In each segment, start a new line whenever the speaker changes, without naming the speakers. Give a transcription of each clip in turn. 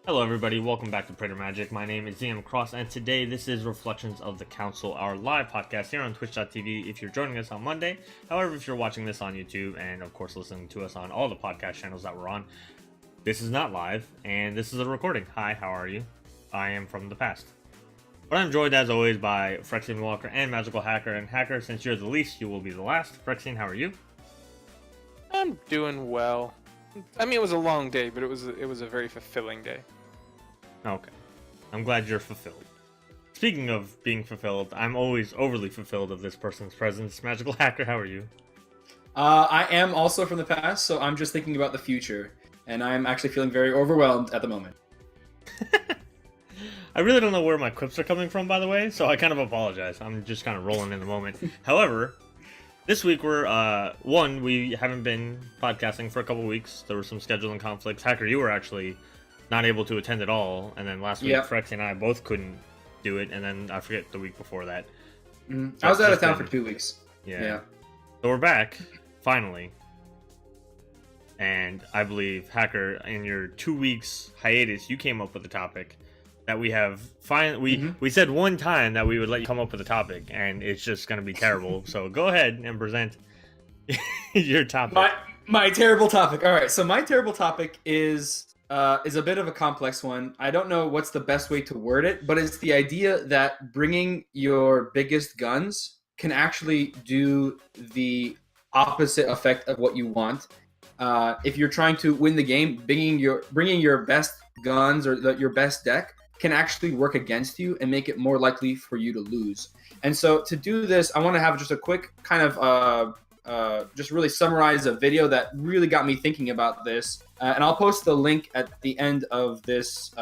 Hello everybody, welcome back to Praetor Magic. My name is ZM Cross, and today this is Reflections of the Council, our live podcast here on twitch.tv if you're joining us on Monday. However, if you're watching this on YouTube and of course listening to us on all the podcast channels that we're on, this is not live and this is a recording. Hi, how are you? I am from the past. But I'm joined as always by Frexian Walker and Magical Hacker. And Hacker, since you're the least, you will be the last. Frexian, how are you?
I'm doing well. I mean, it was a long day, but it was a very fulfilling day.
Okay. I'm glad you're fulfilled. Speaking of being fulfilled, I'm always overly fulfilled of this person's presence. Magical Hacker, how are you?
I am also from the past, so I'm just thinking about the future, and I'm actually feeling very overwhelmed at the moment.
I really don't know where my quips are coming from, by the way, so I kind of apologize. I'm just kind of rolling in the moment. However, this week we haven't been podcasting for a couple weeks. There were some scheduling conflicts. Hacker, you were actually not able to attend at all, and then last week Frex and I both couldn't do it, and then I forget the week before that.
I was out of town for 2 weeks.
Yeah. So we're back, finally. And I believe, Hacker, in your 2 weeks hiatus, you came up with a topic that we have we said one time that we would let you come up with a topic, and it's just going to be terrible. So go ahead and present your topic.
My terrible topic. All right, so my terrible topic is a bit of a complex one. I don't know what's the best way to word it, but it's the idea that bringing your biggest guns can actually do the opposite effect of what you want. If you're trying to win the game, bringing your best guns or your best deck can actually work against you and make it more likely for you to lose. And so to do this, I want to have just a quick kind of just really summarize a video that really got me thinking about this. And I'll post the link at the end of this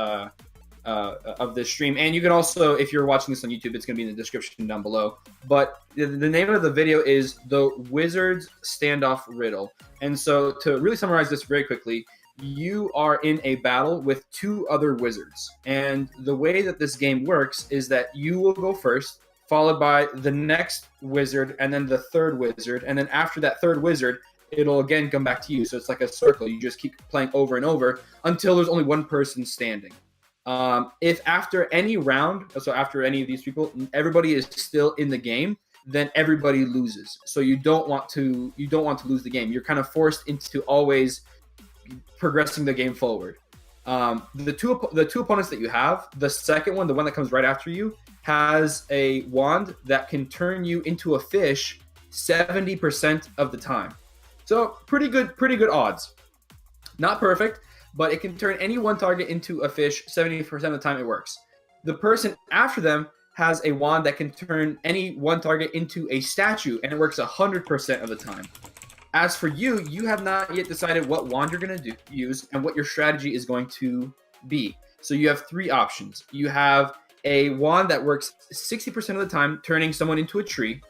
stream. And you can also, if you're watching this on YouTube, it's going to be in the description down below. But the name of the video is The Wizard's Standoff Riddle. And so to really summarize this very quickly, you are in a battle with two other wizards. And the way that this game works is that you will go first, followed by the next wizard, and then the third wizard. And then after that third wizard, it'll again come back to you. So it's like a circle. You just keep playing over and over until there's only one person standing. If after any round, so after any of these people, everybody is still in the game, then everybody loses. So you don't want to lose the game. You're kind of forced into always progressing the game forward. The two opponents that you have, the second one, the one that comes right after you, has a wand that can turn you into a fish 70% of the time. So pretty good odds. Not perfect, but it can turn any one target into a fish 70% of the time it works. The person after them has a wand that can turn any one target into a statue, and it works 100% of the time. As for you, you have not yet decided what wand you're going to use and what your strategy is going to be. So you have three options. You have a wand that works 60% of the time, turning someone into a tree.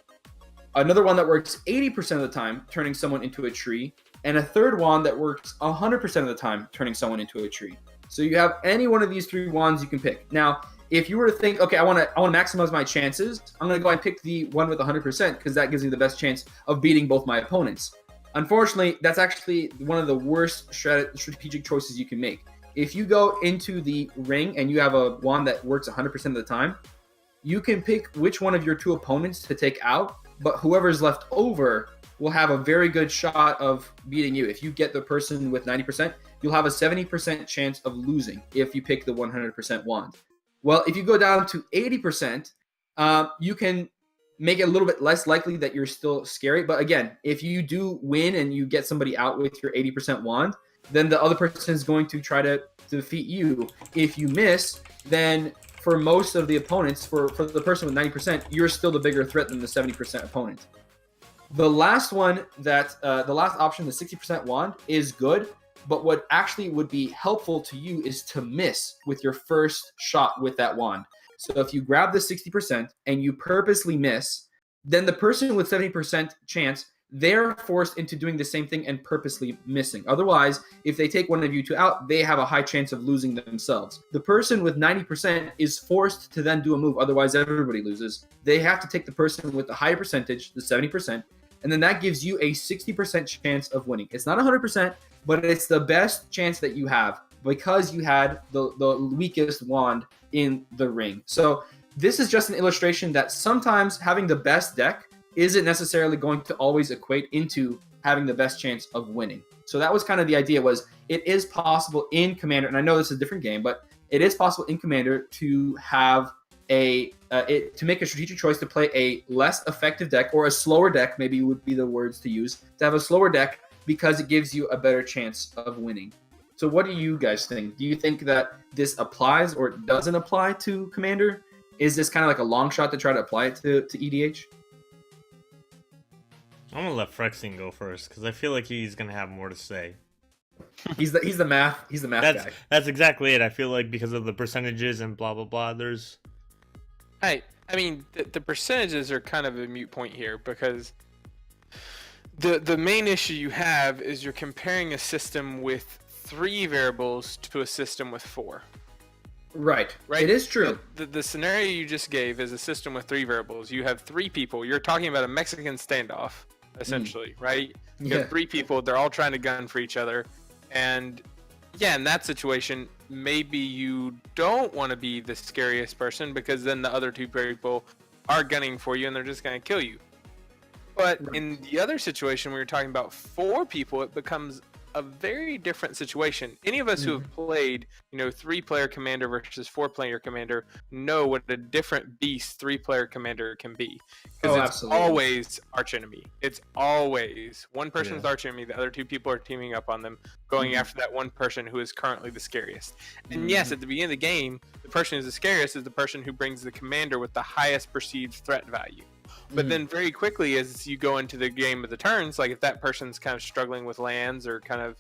Another one that works 80% of the time, turning someone into a tree. And a third wand that works 100% of the time, turning someone into a tree. So you have any one of these three wands you can pick. Now, if you were to think, okay, I want to maximize my chances, I'm going to go and pick the one with 100% because that gives me the best chance of beating both my opponents. Unfortunately, that's actually one of the worst strategic choices you can make. If you go into the ring and you have a wand that works 100% of the time, you can pick which one of your two opponents to take out, but whoever's left over will have a very good shot of beating you. If you get the person with 90%, you'll have a 70% chance of losing if you pick the 100% wand. Well, if you go down to 80%, you can make it a little bit less likely that you're still scary. But again, if you do win and you get somebody out with your 80% wand, then the other person is going to try to defeat you. If you miss, then for most of the opponents, for the person with 90%, you're still the bigger threat than the 70% opponent. The last one the last option, the 60% wand, is good. But what actually would be helpful to you is to miss with your first shot with that wand. So if you grab the 60% and you purposely miss, then the person with 70% chance, they're forced into doing the same thing and purposely missing. Otherwise, if they take one of you two out, they have a high chance of losing themselves. The person with 90% is forced to then do a move. Otherwise, everybody loses. They have to take the person with the higher percentage, the 70%, and then that gives you a 60% chance of winning. It's not 100%, but it's the best chance that you have. because you had the weakest wand in the ring. So this is just an illustration that sometimes having the best deck isn't necessarily going to always equate into having the best chance of winning. So that was kind of the idea, was it is possible in Commander, and I know this is a different game, but it is possible in Commander to have to make a strategic choice to play a less effective deck, or a slower deck, maybe would be the words to use, to have a slower deck because it gives you a better chance of winning. So what do you guys think? Do you think that this applies or doesn't apply to Commander? Is this kind of like a long shot to try to apply it to EDH?
I'm gonna let Frexing go first because I feel like he's gonna have more to say.
He's the math guy.
That's exactly it. I feel like because of the percentages and blah blah blah, there's.
I mean, the percentages are kind of a moot point here, because the main issue you have is you're comparing a system with 3 variables to a system with 4.
Right. It is true.
The scenario you just gave is a system with 3 variables. You have 3 people. You're talking about a Mexican standoff, essentially, right? You have 3 people. They're all trying to gun for each other. And yeah, in that situation, maybe you don't want to be the scariest person, because then the other 2 people are gunning for you and they're just going to kill you. But in the other situation where you're talking about 4 people, it becomes a very different situation. Any of us who have played, 3-player commander versus 4-player commander know what a different beast 3-player commander can be. Because it's always archenemy. It's always one person's archenemy, the other 2 people are teaming up on them, going after that one person who is currently the scariest. And yes, at the beginning of the game, the person who's the scariest is the person who brings the commander with the highest perceived threat value. But then very quickly, as you go into the game of the turns, like if that person's kind of struggling with lands, or kind of,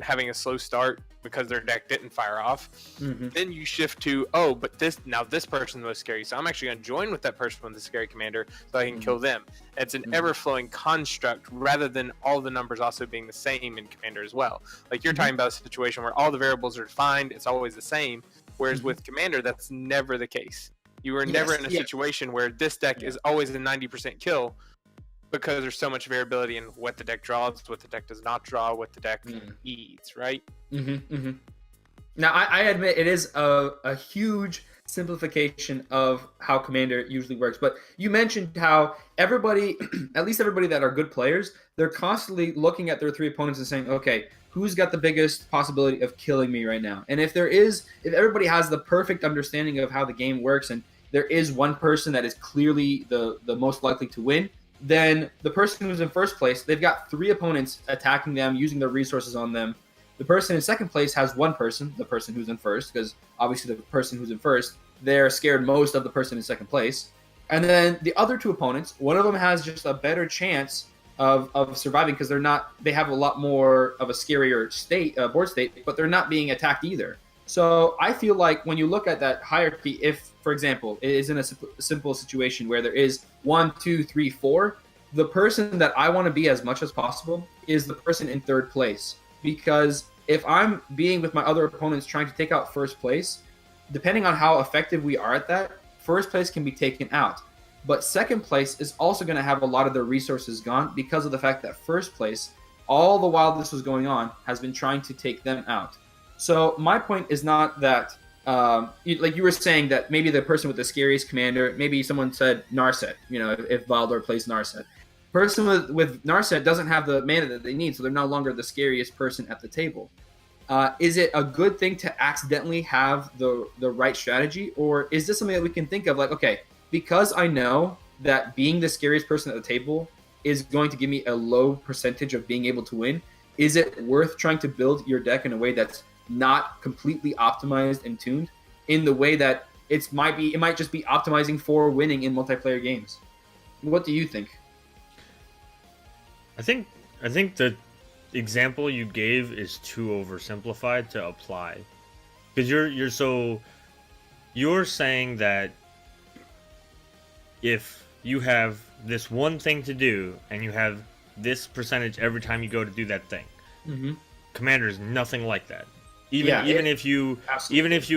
having a slow start because their deck didn't fire off, then you shift to, but this person's the most scary, so I'm actually going to join with that person with the scary commander so I can kill them. It's an ever-flowing construct, rather than all the numbers also being the same in Commander as well. Like you're talking about a situation where all the variables are defined, it's always the same, whereas with Commander, that's never the case. You are never in a situation where this deck is always a 90% kill, because there's so much variability in what the deck draws, what the deck does not draw, what the deck eats, right?
Now, I admit it is a huge simplification of how Commander usually works. But you mentioned how everybody, at least everybody that are good players, they're constantly looking at their 3 opponents and saying, okay, who's got the biggest possibility of killing me right now? And if everybody has the perfect understanding of how the game works, and there is one person that is clearly the most likely to win, then the person who's in first place, they've got 3 opponents attacking them, using their resources on them. The person in second place has one person, the person who's in first, because obviously the person who's in first, they're scared most of the person in second place. And then the other 2 opponents, one of them has just a better chance of surviving, because they have a lot more of a scarier board state, but they're not being attacked either. So I feel like when you look at that hierarchy, if, for example, it is in a simple situation where there is 1, 2, 3, 4, the person that I want to be as much as possible is the person in third place. Because if I'm being with my other opponents trying to take out first place, depending on how effective we are at that, first place can be taken out. But second place is also going to have a lot of their resources gone, because of the fact that first place, all the while this was going on, has been trying to take them out. So my point is not that, like you were saying, that maybe the person with the scariest commander, maybe someone said Narset, if Valdor plays Narset. Person with Narset doesn't have the mana that they need, so they're no longer the scariest person at the table. Is it a good thing to accidentally have the right strategy? Or is this something that we can think of like, okay, because I know that being the scariest person at the table is going to give me a low percentage of being able to win, is it worth trying to build your deck in a way that's not completely optimized and tuned, in the way that it might just be optimizing for winning in multiplayer games? What do you think?
I think the example you gave is too oversimplified to apply, because you're saying that if you have this one thing to do and you have this percentage every time you go to do that thing, Commander is nothing like that. Even if you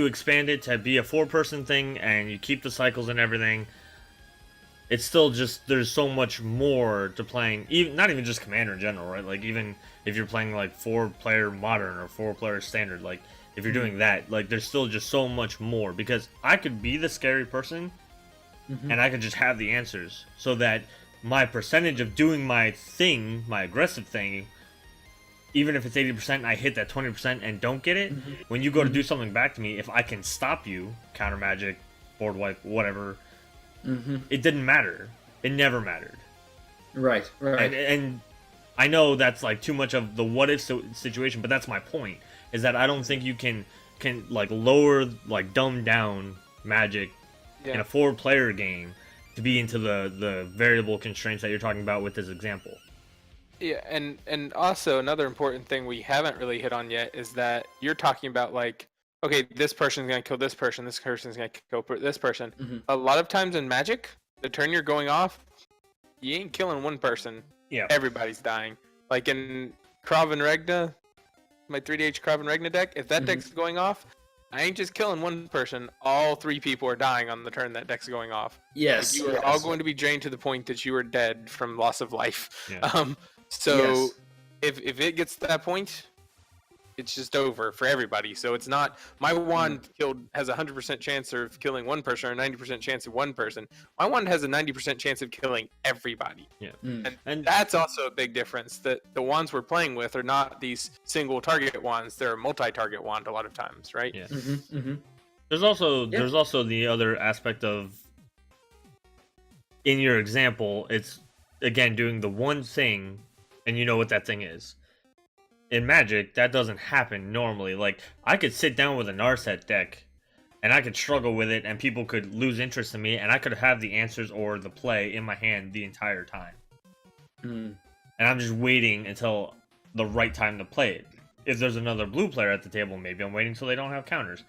expand it to be a 4-person thing and you keep the cycles and everything, it's still just there's so much more to playing, even not even just Commander in general, right? Like even if you're playing like 4-player Modern or 4-player Standard, like if you're doing that, like there's still just so much more, because I could be the scary person and I could just have the answers, so that my percentage of doing my thing, my aggressive thing, even if it's 80% and I hit that 20% and don't get it, when you go to do something back to me, if I can stop you, counter magic, board wipe, whatever, it didn't matter. It never mattered.
Right.
And I know that's like too much of the what if situation, but that's my point, is that I don't think you can like lower, like dumb down Magic in a 4-player game to be into the variable constraints that you're talking about with this example.
Yeah, and also another important thing we haven't really hit on yet is that you're talking about like, okay, this person's gonna kill this person's gonna kill this person. A lot of times in Magic, the turn you're going off, you ain't killing one person.
Yeah.
Everybody's dying. Like in Kraven Regna, my 3DH Kraven Regna deck, if that deck's going off, I ain't just killing one person. All 3 people are dying on the turn that deck's going off.
Yes.
Like you are all going to be drained to the point that you are dead from loss of life.
Yeah.
So if it gets to that point, it's just over for everybody. So it's not my wand has a 100% chance of killing one person or a 90% chance of one person. My wand has a 90% chance of killing everybody.
Yeah.
And that's also a big difference, that the wands we're playing with are not these single target wands. They're a multi-target wand a lot of times, right?
Yeah. There's also the other aspect of, in your example, it's again doing the one thing and you know what that thing is. In Magic, that doesn't happen normally. Like, I could sit down with a Narset deck, and I could struggle with it, and people could lose interest in me, and I could have the answers or the play in my hand the entire time. And I'm just waiting until the right time to play it. If there's another blue player at the table, maybe I'm waiting till they don't have counters.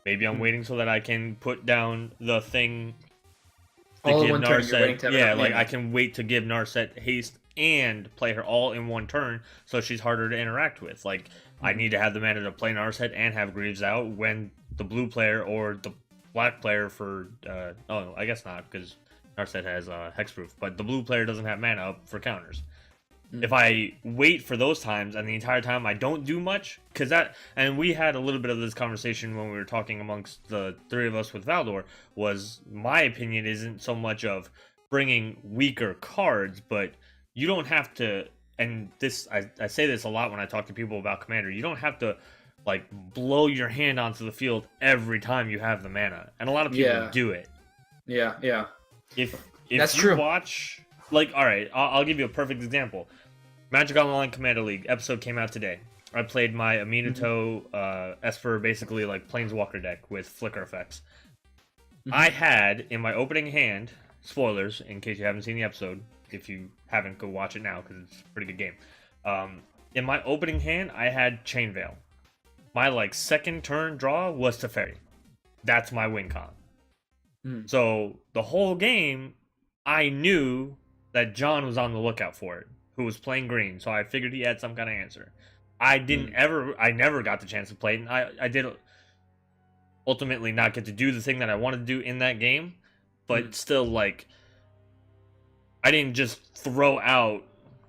Maybe I'm waiting so that I can put down the thing to
all
give
in one turn, you're waiting
Narset.
to have
Yeah,
enough
like
mana.
I can wait to give Narset haste and play her all in one turn, so she's harder to interact with. Like, I need to have the mana to play Narset and have Greaves out when the blue player or the black player for oh, I guess not, because Narset has hexproof, but the blue player doesn't have mana up for counters. If I wait for those times and the entire time I don't do much, because that, and we had a little bit of this conversation when we were talking amongst the 3 of us with Valdor, was my opinion isn't so much of bringing weaker cards, but you don't have to, and this, I say this a lot when I talk to people about Commander, you don't have to like blow your hand onto the field every time you have the mana, and a lot of people do it.
Yeah.
If
That's
you
true.
watch, like, all right, I'll give you a perfect example. Magic Online Commander League episode came out today. I played my Aminato Esper, basically like Planeswalker deck with flicker effects. I had in my opening hand, spoilers in case you haven't seen the episode. If you haven't, go watch it now because it's a pretty good game. In my opening hand, I had Chain Veil. My like second turn draw was Teferi. That's my win con. So the whole game, I knew that John was on the lookout for it, who was playing green. So I figured he had some kind of answer. I never got the chance to play it, and I did ultimately not get to do the thing that I wanted to do in that game, but still, like, I didn't just throw out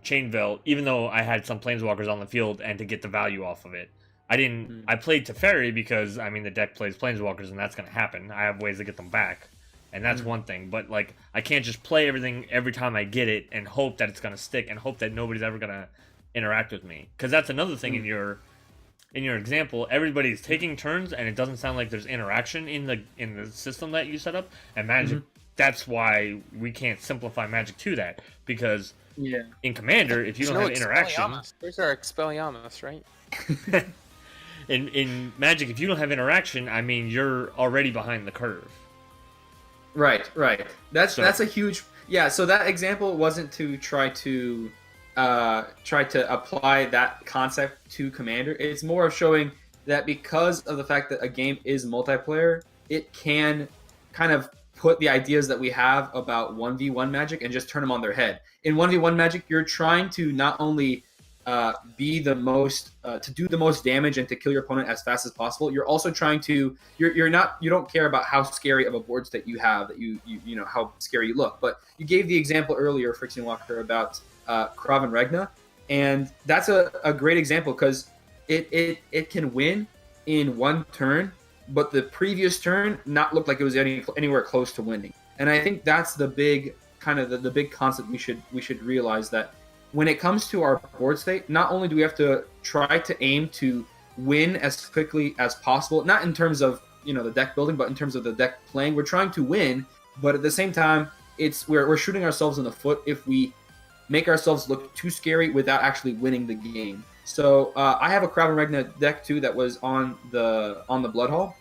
Chain Veil, even though I had some Planeswalkers on the field and to get the value off of it. I didn't. I played Teferi because, I mean, the deck plays Planeswalkers, and that's going to happen. I have ways to get them back, and that's one thing. But, like, I can't just play everything every time I get it and hope that it's going to stick and hope that nobody's ever going to interact with me. Because that's another thing in your example. Everybody's taking turns, and it doesn't sound like there's interaction in the system that you set up. And Magic, that's why we can't simplify Magic to that, because in Commander, if you don't have interaction,
there's our Expelliarmus, right?
in Magic, if you don't have interaction, I mean, you're already behind the curve.
Right. That's a huge So that example wasn't to try to apply that concept to Commander. It's more of showing that because of the fact that a game is multiplayer, it can kind of put the ideas that we have about 1v1 Magic and just turn them on their head. In 1v1 Magic, you're trying to not only be the most to do the most damage and to kill your opponent as fast as possible, you're also trying to you don't care about how scary of a board state you have, that you know how scary you look. But you gave the example earlier, Friction Walker, about Krav and Regna, and that's a great example because it can win in one turn, but the previous turn not look like it was anywhere close to winning. And I think that's the big kind of the big concept we should realize, that when it comes to our board state, not only do we have to try to aim to win as quickly as possible, not in terms of the deck building, but in terms of the deck playing. We're trying to win, but at the same time, we're shooting ourselves in the foot if we make ourselves look too scary without actually winning the game. So I have a Krav and Regna deck too that was on the Blood Hall,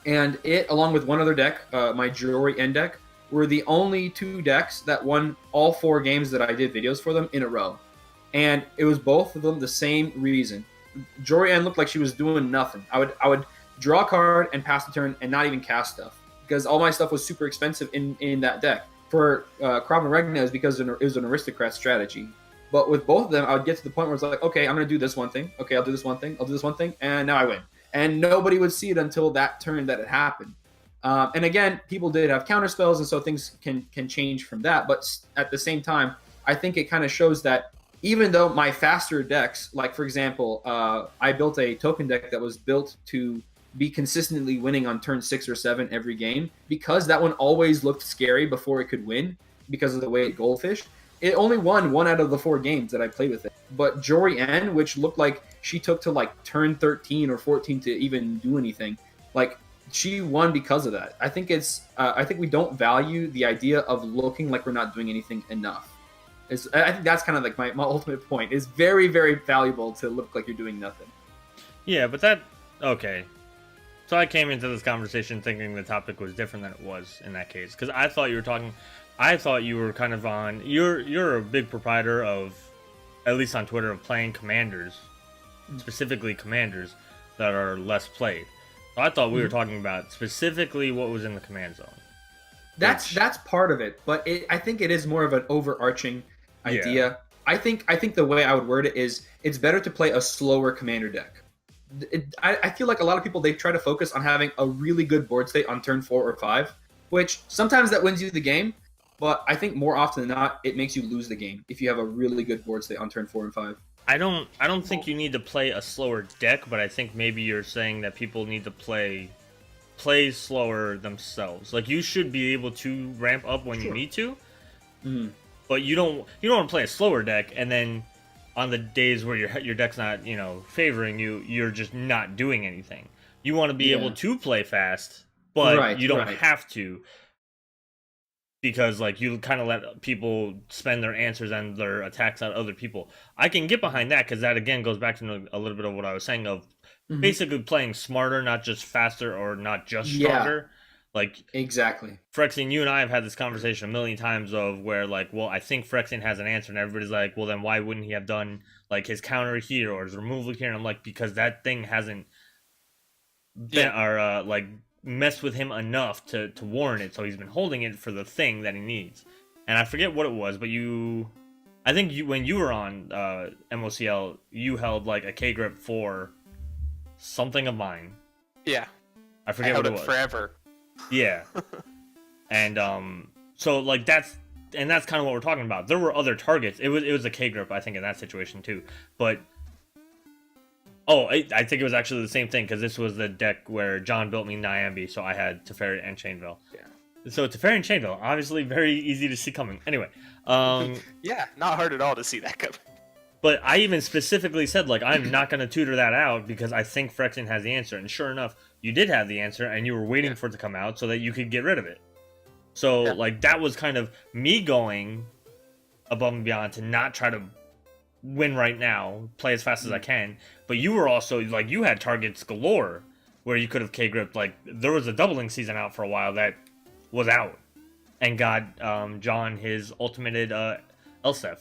and it, along with one other deck, my Jori N deck, were the only two decks that won all 4 games that I did videos for them in a row. And it was both of them the same reason. Jori N looked like she was doing nothing. I would draw a card and pass the turn and not even cast stuff, because all my stuff was super expensive in that deck. For Krav and Regna, is because it was an aristocrat strategy. But with both of them, I would get to the point where it's like, okay, I'm going to do this one thing. Okay, I'll do this one thing. I'll do this one thing. And now I win. And nobody would see it until that turn that it happened. And again, people did have counter spells, and so things can change from that. But at the same time, I think it kind of shows that even though my faster decks, like for example, I built a token deck that was built to be consistently winning on turn 6 or 7 every game, because that one always looked scary before it could win because of the way it goldfished. It only won 1 out of the 4 games that I played with it. But Jori N, which looked like she took to like turn 13 or 14 to even do anything, like she won because of that. I think I think we don't value the idea of looking like we're not doing anything enough. I think that's kind of like my ultimate point. It's very, very valuable to look like you're doing nothing.
Yeah, but okay. So I came into this conversation thinking the topic was different than it was in that case, because I thought you were kind of on. You're a big proprietor of, at least on Twitter, of playing commanders, specifically commanders that are less played. So I thought we were talking about specifically what was in the command zone.
That's part of it, but I think it is more of an overarching idea. Yeah. I think the way I would word it is, it's better to play a slower commander deck. I feel like a lot of people, they try to focus on having a really good board state on turn 4 or 5, which sometimes that wins you the game, but I think more often than not, it makes you lose the game if you have a really good board state on turn 4 and 5.
I don't think you need to play a slower deck, but I think maybe you're saying that people need to play slower themselves. Like, you should be able to ramp up when you need to, but you don't want to play a slower deck and then on the days where your deck's not favoring you, you're just not doing anything. You want to be able to play fast, but you don't have to, because like you kind of let people spend their answers and their attacks on other people. I can get behind that, because that again goes back to a little bit of what I was saying of basically playing smarter, not just faster or not just stronger. Like,
exactly.
Phyrexian, you and I have had this conversation a million times of where, like, well, I think Phyrexian has an answer, and everybody's like, well, then why wouldn't he have done, like, his counter here or his removal here? And I'm like, because that thing hasn't been, or, like, messed with him enough to warrant it, so he's been holding it for the thing that he needs. And I forget what it was, but I think when you were on MOCL, you held, like, a K-grip for something of mine.
Yeah.
I forget what it was.
Forever.
Yeah. And so like that's kind of what we're talking about. There were other targets. It was a K grip, I think, in that situation too. But I think it was actually the same thing, because this was the deck where John built me Nyambi, so I had Teferi and Chainveil. Yeah. So Teferi and Chainveil, obviously very easy to see coming. Anyway,
yeah, not hard at all to see that coming.
But I even specifically said, like, I'm not going to tutor that out because I think Phyrexian has the answer. And sure enough, you did have the answer, and you were waiting for it to come out so that you could get rid of it. So, like, that was kind of me going above and beyond to not try to win right now, play as fast as I can. But you were also, like, you had targets galore where you could have K-gripped. Like, there was a doubling season out for a while that was out and got John his ultimated Elsef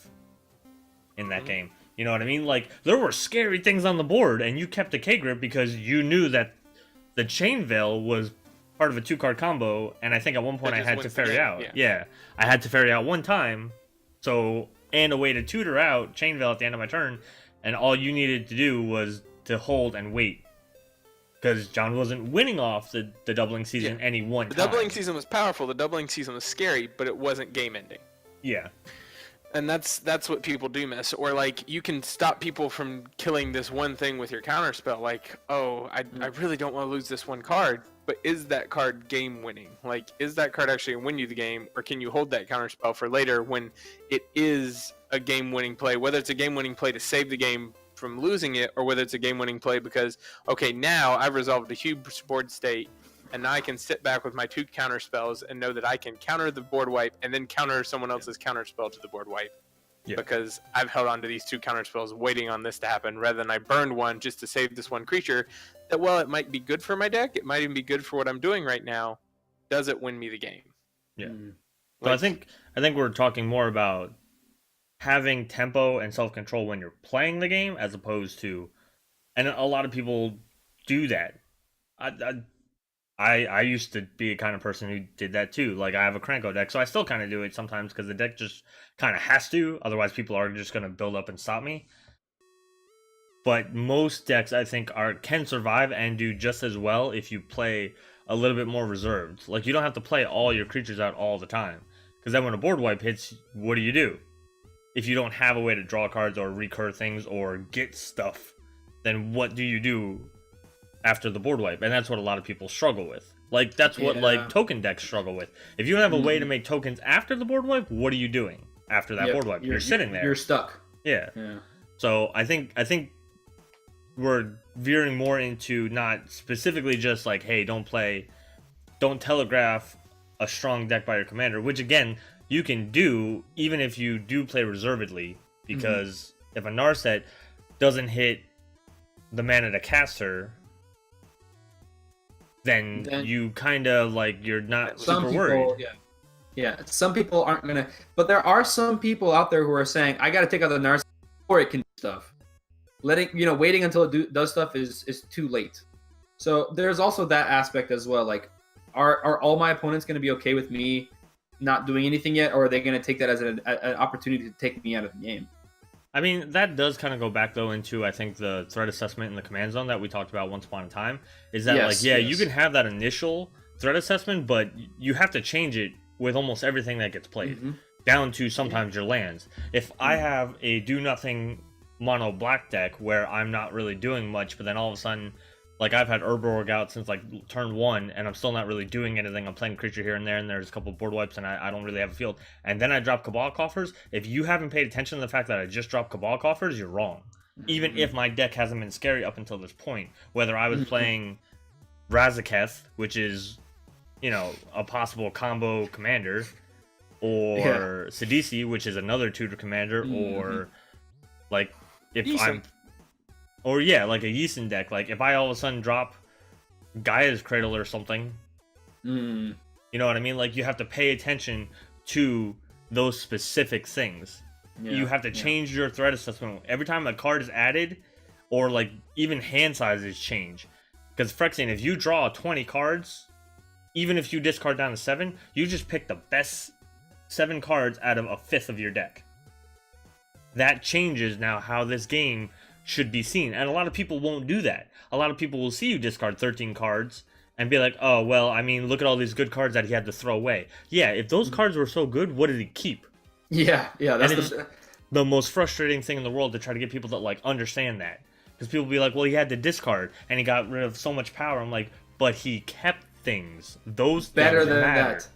in that game. You know what I mean? Like, there were scary things on the board, and you kept a K-grip because you knew that the Chainveil was part of a 2-card combo, and I think at one point I had Teferi out. Yeah, I had Teferi out one time, so and a way to tutor out Chain Veil at the end of my turn, and all you needed to do was to hold and wait. Because John wasn't winning off the doubling season any one time.
The doubling season was powerful, the doubling season was scary, but it wasn't game ending.
Yeah.
And that's what people do miss. Or like you can stop people from killing this one thing with your counterspell. Like, oh, I really don't want to lose this one card, but is that card game winning? Like, is that card actually gonna win you the game, or can you hold that counterspell for later when it is a game winning play? Whether it's a game winning play to save the game from losing it, or whether it's a game-winning play because, okay, now I've resolved a huge board state, and now I can sit back with my 2 counter spells and know that I can counter the board wipe and then counter someone else's counter spell to the board wipe. Yeah. Because I've held on to these 2 counter spells waiting on this to happen, rather than I burned one just to save this one creature that, well, it might be good for my deck, it might even be good for what I'm doing right now. Does it win me the game?
Yeah. Like, so I think we're talking more about having tempo and self-control when you're playing the game, as opposed to, and a lot of people do that. I used to be a kind of person who did that too. Like, I have a Kranko deck, so I still kind of do it sometimes because the deck just kind of has to. Otherwise, people are just going to build up and stop me. But most decks, I think, can survive and do just as well if you play a little bit more reserved. Like, you don't have to play all your creatures out all the time, because then when a board wipe hits, what do? If you don't have a way to draw cards or recur things or get stuff, then what do you do after the board wipe? And that's what a lot of people struggle with. Like, that's what like token decks struggle with. If you don't have a way to make tokens after the board wipe, what are you doing after that board wipe? You're sitting there.
You're stuck.
Yeah. So I think we're veering more into not specifically just like, hey, don't telegraph a strong deck by your commander, which again, you can do even if you do play reservedly, because if a Narset doesn't hit the mana to cast her, then you kind of like, you're not super worried.
Yeah, some people aren't gonna, but there are some people out there who are saying, I gotta take out the Narset before it can do stuff. Waiting until it does stuff is too late. So there's also that aspect as well. Like, are all my opponents gonna be okay with me not doing anything yet, or are they going to take that as an opportunity to take me out of the game?
I mean, that does kind of go back though into, I think, the threat assessment in the command zone that we talked about once upon a time. Is that you can have that initial threat assessment, but you have to change it with almost everything that gets played, down to sometimes your lands. If I have a do nothing mono black deck where I'm not really doing much, but then all of a sudden, like, I've had Urborg out since like turn 1, and I'm still not really doing anything. I'm playing creature here and there, and there's a couple board wipes, and I don't really have a field. And then I drop Cabal Coffers. If you haven't paid attention to the fact that I just dropped Cabal Coffers, you're wrong. Even if my deck hasn't been scary up until this point, whether I was playing Razaketh, which is, a possible combo commander, or Sidisi, which is another tutor commander, or like if
Eason.
like a Yeeson deck. Like, if I all of a sudden drop Gaia's Cradle or something, you know what I mean? Like, you have to pay attention to those specific things. You have to change your threat assessment every time a card is added, or like even hand sizes change. Because Phyrexian, if you draw 20 cards, even if you discard down to 7, you just pick the best 7 cards out of a fifth of your deck. That changes now how this game should be seen, and a lot of people won't do that. A lot of people will see you discard 13 cards and be like, oh, well, I mean, look at all these good cards that he had to throw away. Yeah, if those cards were so good, what did he keep?
Yeah, that's
the most frustrating thing in the world to try to get people to like understand that. Because people be like, well, he had to discard and he got rid of so much power. I'm like, but he kept things. Those
better
things
than
matter.
that.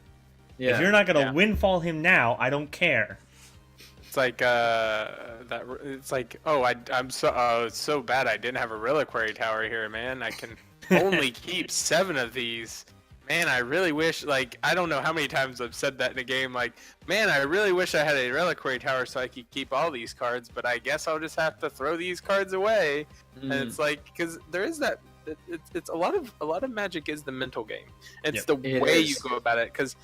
Yeah.
If you're not gonna windfall him now, I don't care.
It's like it's so bad I didn't have a reliquary tower here, man. I can only keep 7 of these. Man, I really wish, like, I don't know how many times I've said that in a game, like, man, I really wish I had a reliquary tower so I could keep all these cards, but I guess I'll just have to throw these cards away. And it's like, because there is that, it's a lot of Magic is the mental game. It's the way you go about it, because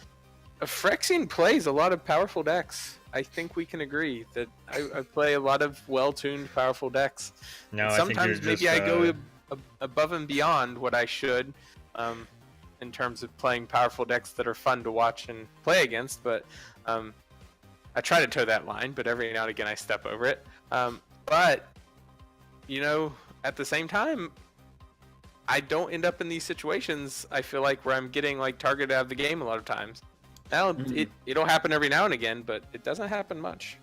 Phyrexian plays a lot of powerful decks. I think we can agree that I play a lot of well-tuned, powerful decks.
No,
sometimes maybe I go above and beyond what I should, in terms of playing powerful decks that are fun to watch and play against. But I try to toe that line, but every now and again I step over it. But you know, at the same time, I don't end up in these situations, I feel like, where I'm getting like targeted out of the game a lot of times. Now it'll happen every now and again, but it doesn't happen much.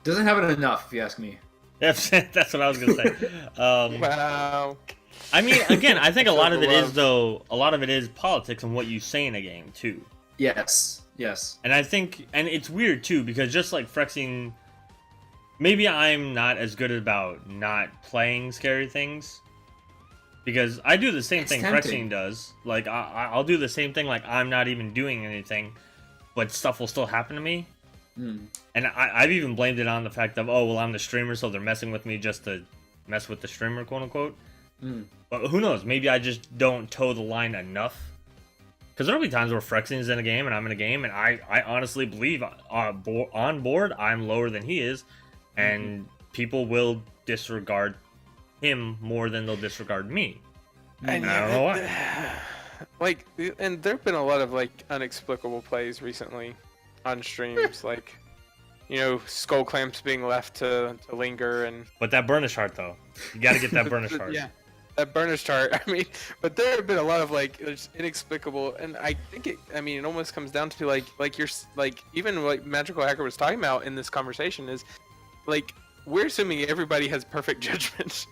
Doesn't happen enough, if you ask me.
That's what I was gonna say.
Wow.
I mean, again, I think a lot of it is politics and what you say in a game too.
Yes.
And I think, and it's weird too, because just like Frexing, maybe I'm not as good about not playing scary things, because I do the same thing Frexing does. Like I'll do the same thing, like I'm not even doing anything, but stuff will still happen to me. And I've even blamed it on the fact of, oh well, I'm the streamer, so they're messing with me just to mess with the streamer, quote unquote. But who knows? Maybe I just don't toe the line enough. Because there'll be times where Frexing's in a game and I'm in a game, and I honestly believe on board I'm lower than he is, and people will disregard him more than they'll disregard me. And I don't know why.
Like, and there've been a lot of like inexplicable plays recently on streams, like, you know, skull clamps being left to linger, and
but that burnish heart though, you got to get that burnish heart.
Yeah. That burnish chart, I mean, but there have been a lot of like inexplicable, and I think it almost comes down to like you're like, even like Magical Hacker was talking about in this conversation is like, we're assuming everybody has perfect judgment,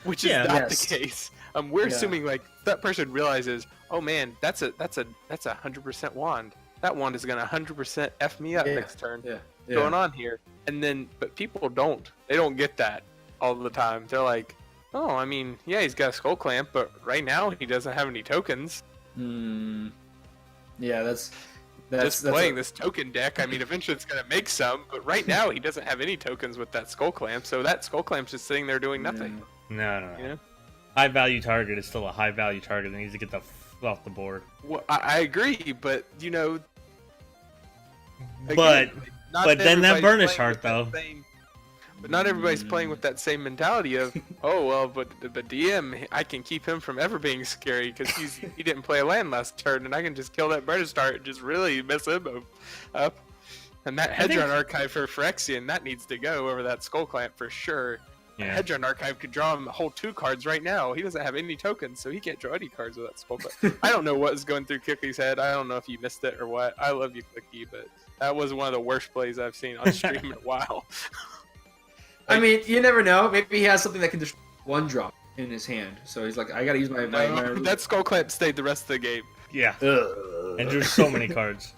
which is not the case. We're assuming like that person realizes, oh man, that's a 100% wand. That wand is gonna 100% F me up next turn. Going on here, and then but people don't. They don't get that all the time. They're like, oh, I mean, yeah, he's got a skull clamp, but right now he doesn't have any tokens.
Yeah, that's
playing this token deck. I mean, eventually it's gonna make some, but right now he doesn't have any tokens with that skull clamp, so that skull clamp's just sitting there doing nothing.
No.
You know?
High value target is still a high value target that needs to get the off the board.
Well, I agree, but you know,
again, but then that burnish heart though.
But not everybody's playing with that same mentality of, oh well, but DM, I can keep him from ever being scary because he didn't play a land last turn, and I can just kill that burnish heart and just really mess him up. And that Hedron archive for Phyrexian, that needs to go over that skull clamp for sure. Yeah. Hedron archive could draw him a whole 2 cards right now. He doesn't have any tokens, so he can't draw any cards with that skull clamp. I don't know what is going through Clickie's head. I don't know if you missed it or what. I love you, Clicky, but that was one of the worst plays I've seen on stream in a while.
I mean, you never know. Maybe he has something that can destroy 1 drop in his hand. So he's like, I gotta use my...
that skull clamp stayed the rest of the game.
Yeah. And there's so many cards.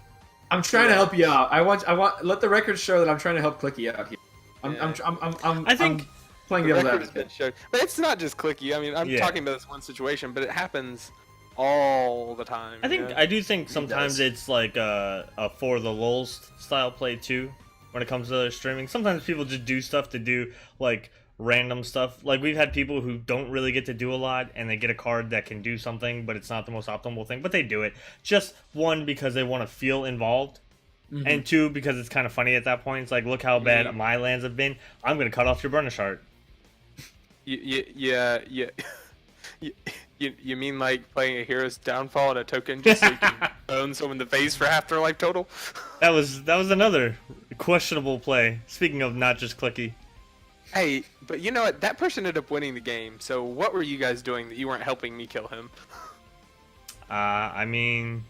I'm trying to help you out. I want. Let the record show that I'm trying to help Clicky out here. I think playing the record has been
shown. But it's not just Clicky. I mean, I'm talking about this one situation, but it happens all the time.
I do think sometimes it's like a for the lulz style play too. When it comes to streaming, sometimes people just do stuff to do like random stuff. Like we've had people who don't really get to do a lot, and they get a card that can do something, but it's not the most optimal thing. But they do it. Just 1, because they want to feel involved, and 2, because it's kind of funny at that point. It's like, look how bad my lands have been. I'm gonna cut off your burnish heart.
Yeah. You mean like playing a hero's downfall and a token just so you can own someone in the face for half their life total?
That was another questionable play. Speaking of not just Clicky.
Hey, but you know what? That person ended up winning the game. So what were you guys doing that you weren't helping me kill him?
I mean,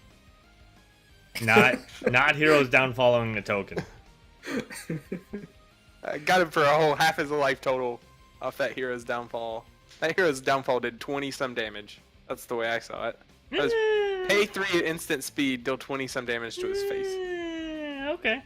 not heroes down following a token.
I got him for a whole half his life total off that hero's downfall. That hero's downfall did 20-some damage. That's the way I saw it. That was pay 3 at instant speed, deal 20-some damage to his face.
Okay.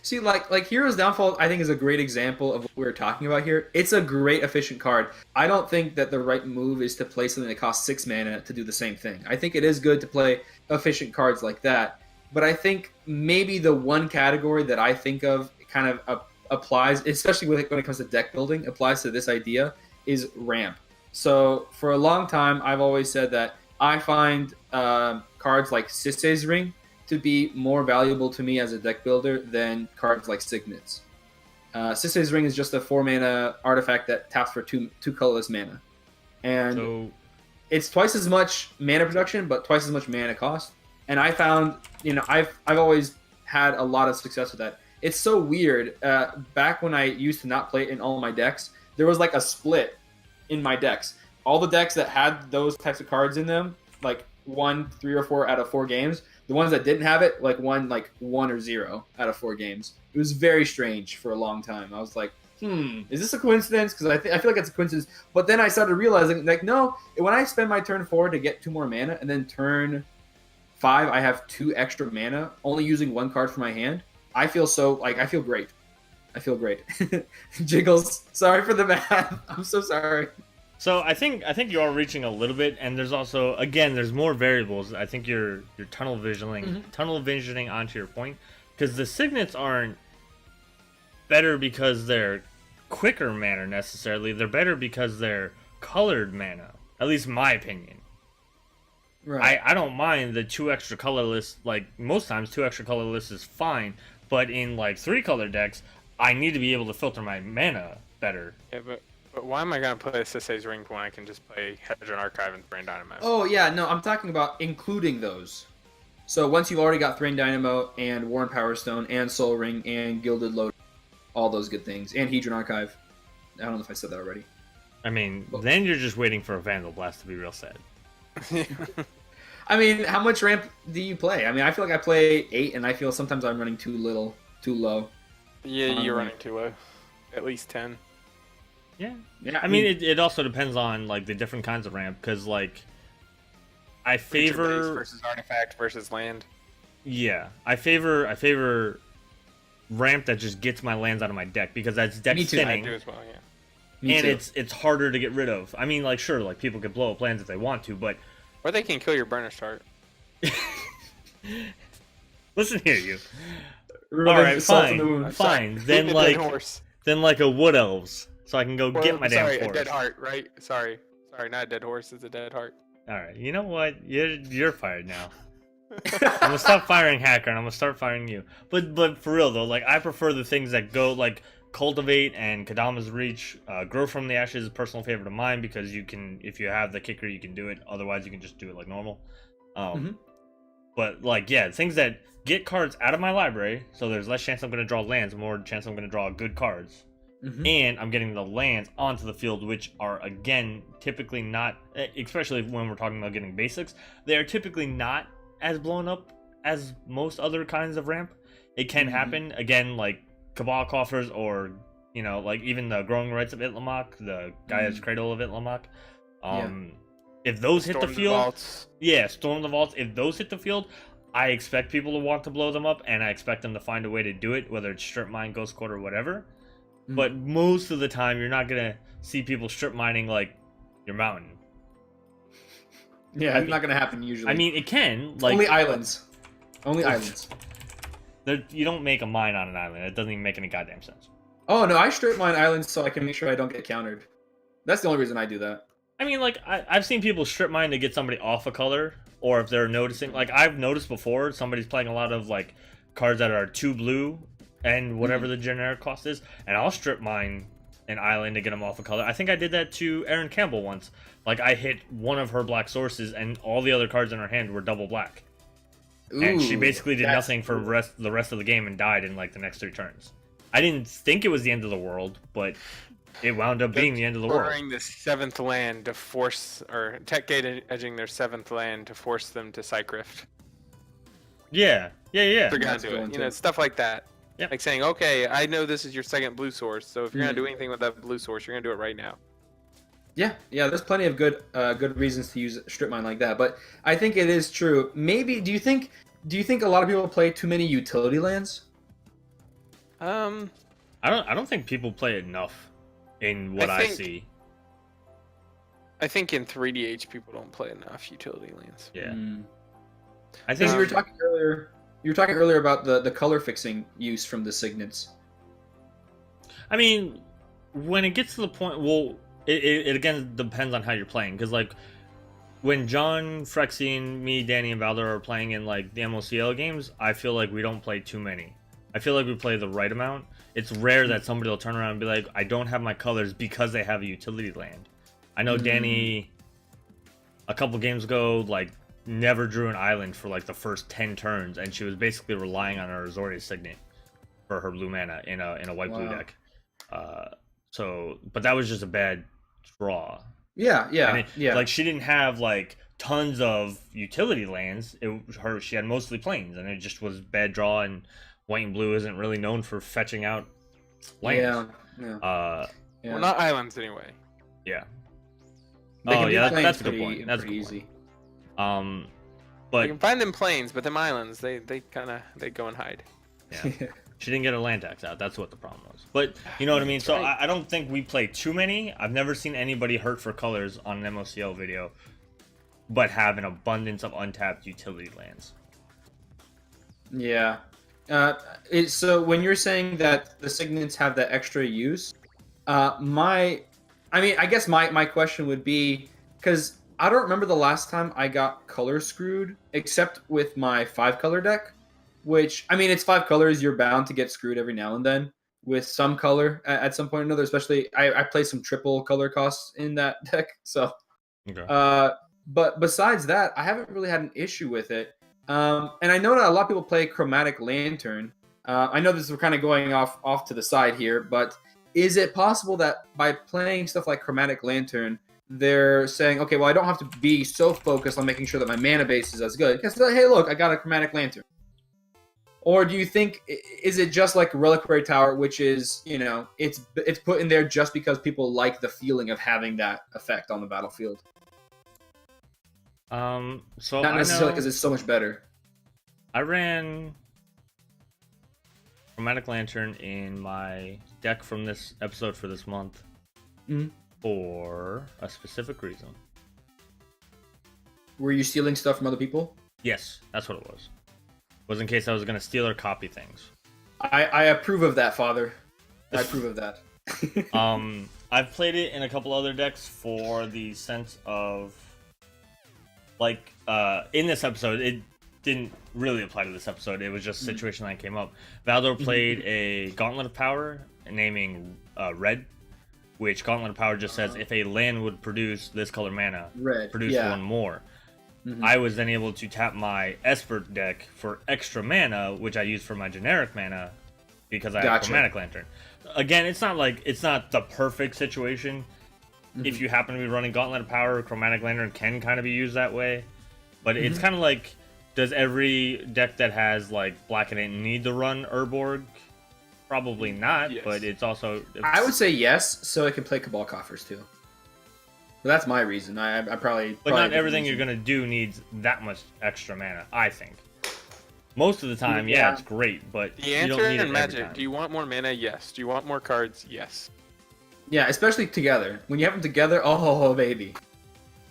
See, like Hero's Downfall, I think is a great example of what we're talking about here. It's a great efficient card. I don't think that the right move is to play something that costs 6 mana to do the same thing. I think it is good to play efficient cards like that, but I think maybe the one category that I think of kind of applies, especially when it comes to deck building, applies to this idea, is ramp. So for a long time, I've always said that I find cards like Sisei's Ring to be more valuable to me as a deck builder than cards like Signets. Sisei's Ring is just a 4-mana artifact that taps for two colorless mana. And it's twice as much mana production, but twice as much mana cost. And I found, I've always had a lot of success with that. It's so weird. Back when I used to not play it in all my decks, there was like a split in my decks. All the decks that had those types of cards in them, like won 3 or 4 out of 4 games. The ones that didn't have it, won 1 or 0 out of 4 games. It was very strange for a long time. I was like, is this a coincidence? Because I feel like it's a coincidence. But then I started realizing, no, when I spend my turn 4 to get 2 more mana, and then turn 5 I have 2 extra mana, only using 1 card from my hand, I feel I feel great. I feel great. Jiggles, sorry for the math. I'm so sorry.
So I think you are reaching a little bit, and there's also, again, there's more variables. I think you're tunnel visioning onto your point, because the signets aren't better because they're quicker mana necessarily. They're better because they're colored mana. At least in my opinion.
Right.
I don't mind the 2 extra colorless. Like most times, 2 extra colorless is fine, but in 3 color decks, I need to be able to filter my mana better.
Yeah, but why am I going to play Sisei's Ring when I can just play Hedron Archive and Thrain Dynamo?
Oh, yeah, no, I'm talking about including those. So once you've already got Thrain Dynamo and Worn Power Stone and Soul Ring and Gilded Load, all those good things, and Hedron Archive. I don't know if I said that already.
I mean, then you're just waiting for a Vandal Blast to be real sad.
I mean, how much ramp do you play? I mean, I feel like I play 8, and I feel sometimes I'm running too low.
Yeah, you're running too low. At least 10.
Yeah. I mean, it also depends on the different kinds of ramp, because I favor
versus artifact versus land.
Yeah, I favor ramp that just gets my lands out of my deck, because that's deck thinning.
I do as well, yeah.
And it's harder to get rid of. I mean, sure, people can blow up lands if they want to, but
or they can kill your burner chart.
Listen here, you. All right, fine. Then a Wood Elves, so I can go get my damn forest.
Sorry, a dead heart, right? Sorry, not a dead horse. It's a dead heart.
All right, you know what? You're fired now. I'm gonna stop firing Hacker, and I'm gonna start firing you. But for real though, I prefer the things that go Cultivate and Kadama's Reach. Grow from the Ashes is a personal favorite of mine, because you can, if you have the kicker, you can do it. Otherwise, you can just do it like normal. But things that get cards out of my library, so there's less chance I'm gonna draw lands, more chance I'm gonna draw good cards. And I'm getting the lands onto the field, which are, again, typically not, especially when we're talking about getting basics, they are typically not as blown up as most other kinds of ramp. It can happen, again, Cabal Coffers, or, even the Growing Rights of Itlimoc, the Gaia's Cradle of Itlimoc. If those hit the field, Storm the Vaults, if those hit the field, I expect people to want to blow them up, and I expect them to find a way to do it, whether it's Strip Mine, Ghost Quarter, whatever. But most of the time, you're not gonna see people strip mining your mountain.
Yeah, it's not gonna happen usually.
I mean, it can.
Only islands. Only islands.
You don't make a mine on an island. It doesn't even make any goddamn sense.
Oh no, I strip mine islands so I can make sure I don't get countered. That's the only reason I do that.
I mean, I've seen people strip mine to get somebody off a color, or if they're noticing. I've noticed before, somebody's playing a lot of cards that are 2 blue. And whatever the generic cost is, and I'll strip mine an island to get them off a color. I think I did that to Erin Campbell once. I hit one of her black sources, and all the other cards in her hand were double black. And she basically did nothing for the rest of the game and died in the next 3 turns. I didn't think it was the end of the world, but it wound up being the end of the world.
Ordering the 7th land to force, or Tech Gate edging their 7th land to force them to Cycrift.
Yeah.
They're gonna do it. Stuff like that.
Yep.
Saying, okay, I know this is your second blue source, so if you're gonna do anything with that blue source, you're gonna do it right now.
Yeah, there's plenty of good reasons to use strip mine like that, but I think it is true. Maybe do you think a lot of people play too many utility lands?
I don't think people play enough in what I see.
I think in 3DH people don't play enough utility lands.
Yeah.
I think you were talking earlier. You were talking earlier about the color fixing use from the signets. I
mean, when it gets to the point, it again depends on how you're playing. Because when John, Frexy, and me, Danny, and Valder are playing in the MOCL games, I feel like we don't play too many. I feel like we play the right amount. It's rare that somebody will turn around and be like, I don't have my colors because they have a utility land. I know Danny, a couple games ago, never drew an island for like the first 10 turns, and she was basically relying on her Azorius Signet for her blue mana in a white blue deck. But that was just a bad draw.
Yeah.
Like she didn't have like tons of utility lands. She had mostly plains, and it just was bad draw. And white and blue isn't really known for fetching out lands.
Well, not islands anyway.
Yeah.
That's
a good point. That's
easy.
But
you can find them plains, but them islands, they go and hide.
Yeah. She didn't get her land tax out. That's what the problem was. But you know what I mean? So I don't think we play too many. I've never seen anybody hurt for colors on an MOCL video, but have an abundance of untapped utility lands.
Yeah. So when you're saying that the signets have that extra use, I guess my question would be, because I don't remember the last time I got color screwed, except with my 5-color deck. Which, I mean, it's 5 colors. You're bound to get screwed every now and then with some color at some point or another. Especially, I play some triple color costs in that deck. So, but besides that, I haven't really had an issue with it. And I know that a lot of people play Chromatic Lantern. I know this is kind of going off to the side here, but is it possible that by playing stuff like Chromatic Lantern, they're saying, okay, well, I don't have to be so focused on making sure that my mana base is as good. Because, hey, look, I got a Chromatic Lantern. Or do you think, is it just like Reliquary Tower, which is, it's put in there just because people like the feeling of having that effect on the battlefield?
So
not necessarily because it's so much better.
I ran Chromatic Lantern in my deck from this episode for this month for a specific reason.
Were you stealing stuff from other people?
Yes, that's what it was. Was in case I was going to steal or copy things.
I approve of that, Father. I approve of that.
I've played it in a couple other decks for the sense of, like, in this episode, it didn't really apply to this episode. It was just a situation that came up. Valdor played a Gauntlet of Power naming Red, which Gauntlet of Power just says if a land would produce this color mana, produce one more. I was then able to tap my Esper deck for extra mana, which I used for my generic mana because I have Chromatic Lantern. Again, it's not the perfect situation. If you happen to be running Gauntlet of Power, Chromatic Lantern can kind of be used that way. But it's kind of like, does every deck that has like Black and 8 need to run Urborg? Probably not, but it's also...
I would say yes, so it can play Cabal Coffers too. But that's my reason. I probably...
But not everything you're going to do needs that much extra mana, I think. Most of the time, it's great, but you don't need it every time.
Do you want more mana? Yes. Do you want more cards? Yes.
Yeah, especially together. When you have them together, oh baby.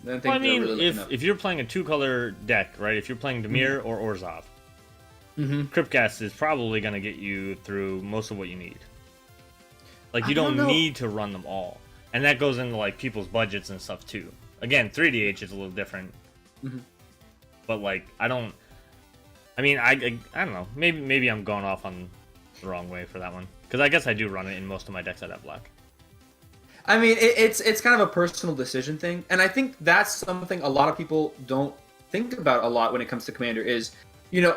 Then
if you're playing a 2-color deck, right? If you're playing Dimir or Orzhov, Cryptcast is probably going to get you through most of what you need. Like, you don't need to run them all. And that goes into like people's budgets and stuff too. Again, 3DH is a little different, but like I don't know. Maybe I'm going off on the wrong way for that one because I guess I do run it in most of my decks that have black.
I mean, it's kind of a personal decision thing, and I think that's something a lot of people don't think about a lot when it comes to Commander. Is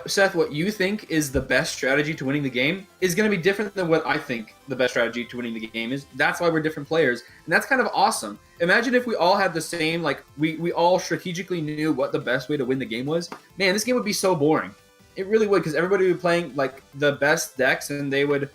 Seth, what you think is the best strategy to winning the game is going to be different than what I think the best strategy to winning the game is. That's why we're different players, and that's kind of awesome. Imagine if we all had the same, like, we all strategically knew what the best way to win the game was. Man, this game would be so boring. It really would, because everybody would be playing, like, the best decks, and they would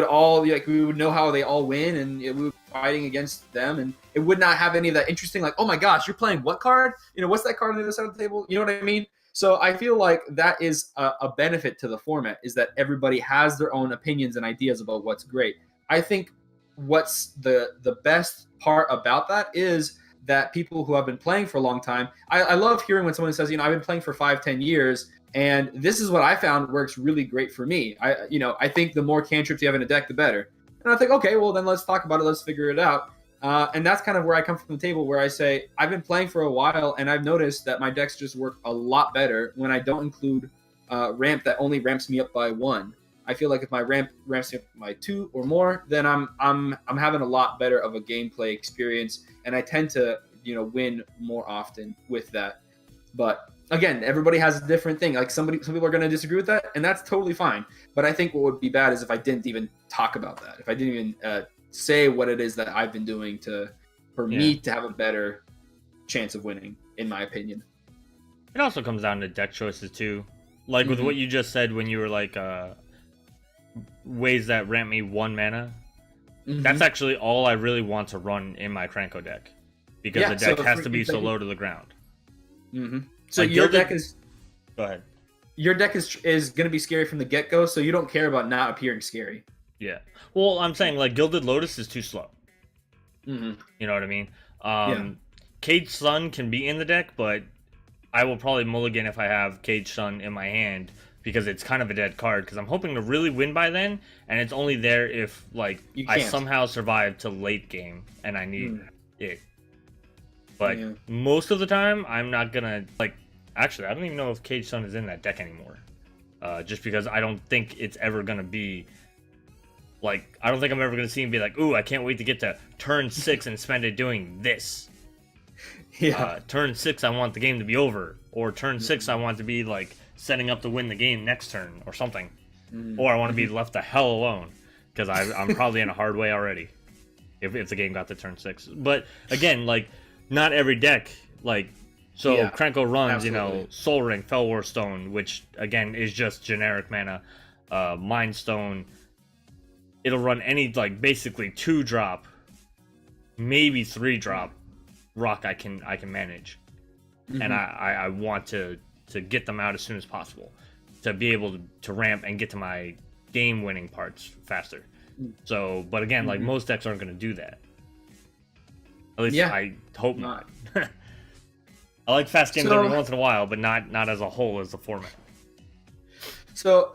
all, like, we would know how they all win, and we would be fighting against them, and it would not have any of that interesting, like, oh my gosh, you're playing what card? What's that card on the other side of the table? You know what I mean? So I feel like that is a benefit to the format, is that everybody has their own opinions and ideas about what's great. I think what's the best part about that is that people who have been playing for a long time, I love hearing when someone says, I've been playing for 5-10 years, and this is what I found works really great for me. I think the more cantrips you have in a deck, the better. And I think, okay, well, then let's talk about it. Let's figure it out. And that's kind of where I come from the table, where I say I've been playing for a while, and I've noticed that my decks just work a lot better when I don't include ramp that only ramps me up by 1. I feel like if my ramp ramps me up by 2 or more, then I'm having a lot better of a gameplay experience, and I tend to win more often with that. But again, everybody has a different thing. Like some people are going to disagree with that, and that's totally fine. But I think what would be bad is if I didn't even talk about that. If I didn't even say what it is that I've been doing for me to have a better chance of winning, in my opinion.
It also comes down to deck choices too. Like with what you just said when you were like ways that ramp me 1 mana. That's actually all I really want to run in my Kranko deck. Because the deck has to be so low to the ground.
So like your deck is...
Go ahead.
Your deck is going to be scary from the get-go, so you don't care about not appearing scary.
Yeah. Well, I'm saying, like, Gilded Lotus is too slow. You know what I mean? Caged Sun can be in the deck, but I will probably mulligan if I have Caged Sun in my hand, because it's kind of a dead card, because I'm hoping to really win by then, and it's only there if, like, I somehow survive to late game, and I need it. But most of the time, I'm not gonna, like, actually, I don't even know if Caged Sun is in that deck anymore. Just because I don't think it's ever gonna be, like, I don't think I'm ever gonna see him be like, ooh, I can't wait to get to turn 6 and spend it doing this. Turn 6, I want the game to be over. Or turn 6, I want to be, like, setting up to win the game next turn, or something. Or I want to be left the hell alone. Because I'm probably in a hard way already. If the game got to turn 6. But, again, like, not every deck, like, so Kranko runs, you know, Soul Ring, Fellwar Stone, which, again, is just generic mana, Mind Stone. It'll run any, like, basically 2-drop, maybe 3-drop rock I can manage. And I want to get them out as soon as possible, to be able to ramp and get to my game-winning parts faster. So, but again, like, most decks aren't going to do that. At least I hope not. I like fast games every once in a while, but not as a whole as the format.
So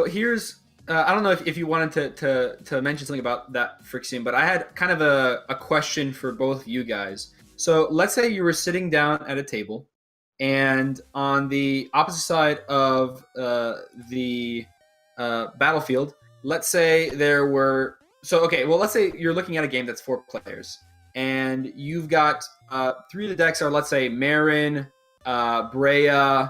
here's I don't know if you wanted to mention something about that, Frixian, but I had kind of a question for both of you guys. So let's say you were sitting down at a table, and on the opposite side of the battlefield, let's say there were... let's say you're looking at a game that's 4 players. And you've got 3 of the decks are, let's say, Marin, Brea,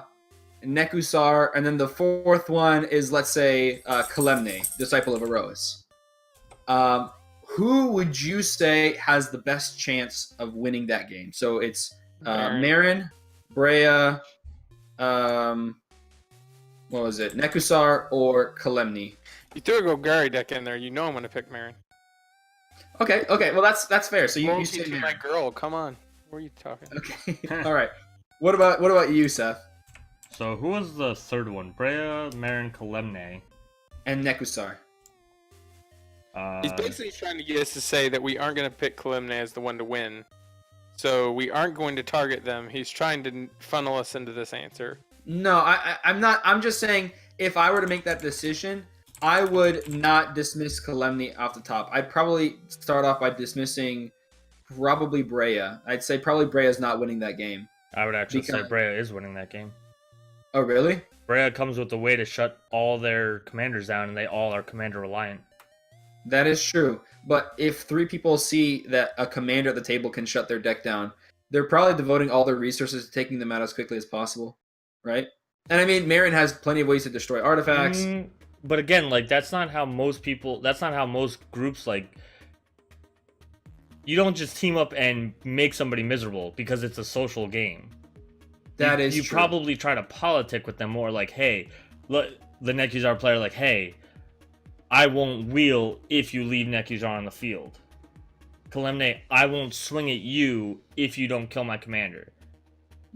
Nekusar, and then the 4th one is, let's say, Kalemne, Disciple of Erois. Who would you say has the best chance of winning that game? So it's Marin, Brea, what was it, Nekusar, or Kalemne?
You threw a Golgari deck in there. You know I'm going to pick Marin.
Okay. Well, that's fair. So you say
my girl. Come on. What are you talking?
Okay. All right. What about you, Seth?
So who was the third one? Brea, Marin, Kalemne,
and Nekusar.
He's basically trying to get us to say that we aren't going to pick Kalemne as the one to win. So we aren't going to target them. He's trying to funnel us into this answer.
No, I'm not. I'm just saying, if I were to make that decision, I would not dismiss Kalemne off the top. I'd probably start off by dismissing probably Brea. I'd say probably Brea is not winning that game.
I would actually say Brea is winning that game.
Oh, really?
Brea comes with a way to shut all their commanders down, and they all are commander reliant.
That is true. But if 3 people see that a commander at the table can shut their deck down, they're probably devoting all their resources to taking them out as quickly as possible, right? And I mean, Marin has plenty of ways to destroy artifacts.
But again, like, that's not how most groups, like, you don't just team up and make somebody miserable because it's a social game.
That is
true. You probably try to politic with them more, like, hey, look, the Nekusar player, like, hey, I won't wheel if you leave Nekusar on the field. Kalemne, I won't swing at you if you don't kill my commander.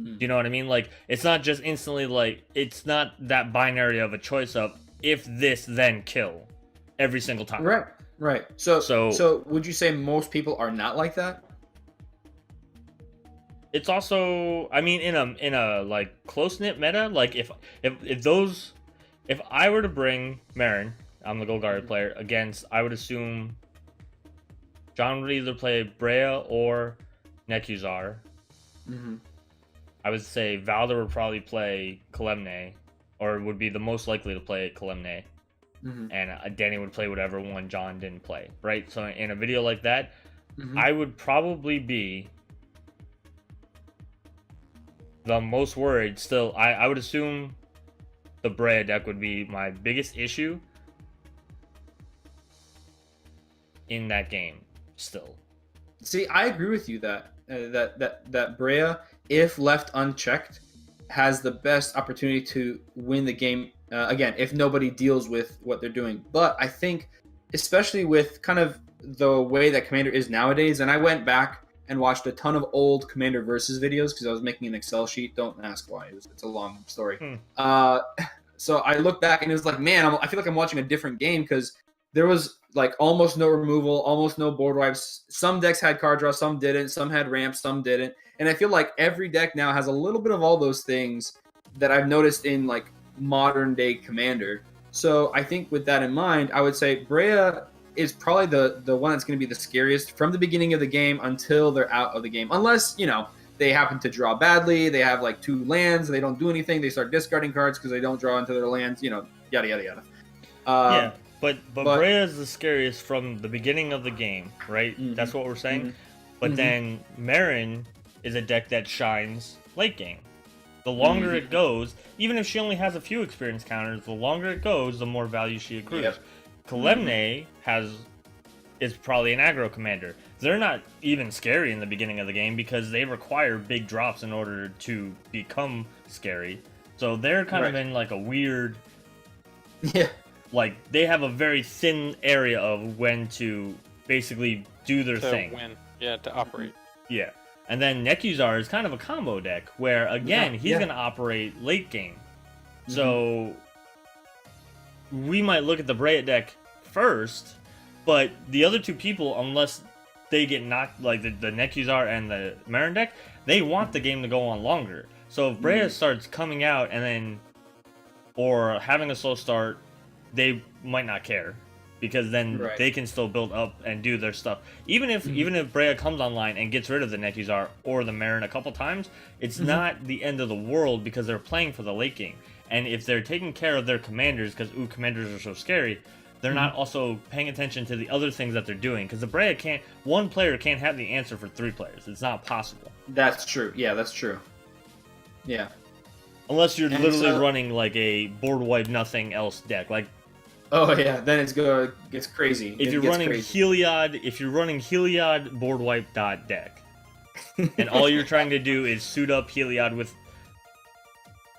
Do you know what I mean? Like, it's not just instantly, like, it's not that binary of a choice of if this, then kill every single time.
Right. So would you say most people are not like that?
It's also, I mean, in a like close-knit meta, like if I were to bring Marin, I'm the Golgari player, against, I would assume John would either play Brea or Nekusar. I would say Valder would probably play Kalemne, or would be the most likely to play Kalemne. And Danny would play whatever one John didn't play, right? So in a video like that, I would probably be the most worried still, I would assume the Brea deck would be my biggest issue in that game still.
See, I agree with you that Brea, if left unchecked, has the best opportunity to win the game. Again, if nobody deals with what they're doing. But I think, especially with kind of the way that Commander is nowadays, and I went back and watched a ton of old Commander versus videos because I was making an Excel sheet. Don't ask why. It's a long story. So I looked back and it was like, man, I feel like I'm watching a different game because there was like almost no removal, almost no board wipes. Some decks had card draw, some didn't. Some had ramps, some didn't. And I feel like every deck now has a little bit of all those things that I've noticed in like modern day Commander. So I think with that in mind, I would say Brea is probably the one that's going to be the scariest from the beginning of the game until they're out of the game. Unless, they happen to draw badly, they have like 2 lands, they don't do anything, they start discarding cards because they don't draw into their lands, yada, yada, yada.
Yeah, but Brea is the scariest from the beginning of the game, right?
Mm-hmm.
That's what we're saying. But then Marin is a deck that shines late game. The longer it goes, even if she only has a few experience counters, the longer it goes, the more value she accrues.
Yep.
Kalemne is probably an aggro commander. They're not even scary in the beginning of the game because they require big drops in order to become scary. So they're kind of in like a weird...
Yeah.
Like, they have a very thin area of when to basically do their thing.
To win. Yeah, to operate.
Yeah. And then Nekuzar is kind of a combo deck where, again, he's going to operate late game. So we might look at the Brea deck first, but the other 2 people, unless they get knocked, like the Nekuzar and the Marin deck, they want the game to go on longer. So if Brea starts coming out and then, or having a slow start, they might not care. Because then they can still build up and do their stuff. Even if Brea comes online and gets rid of the Nekuzar or the Marin a couple times, it's not the end of the world because they're playing for the late game. And if they're taking care of their commanders, because commanders are so scary, they're not also paying attention to the other things that they're doing. Because the Brea one player can't have the answer for 3 players. It's not possible.
That's true. Yeah, that's true. Yeah.
Unless you're literally running like a board wipe nothing else deck, like.
Oh yeah, then it gets crazy.
If you're running Heliod board wipe dot deck, and all you're trying to do is suit up Heliod with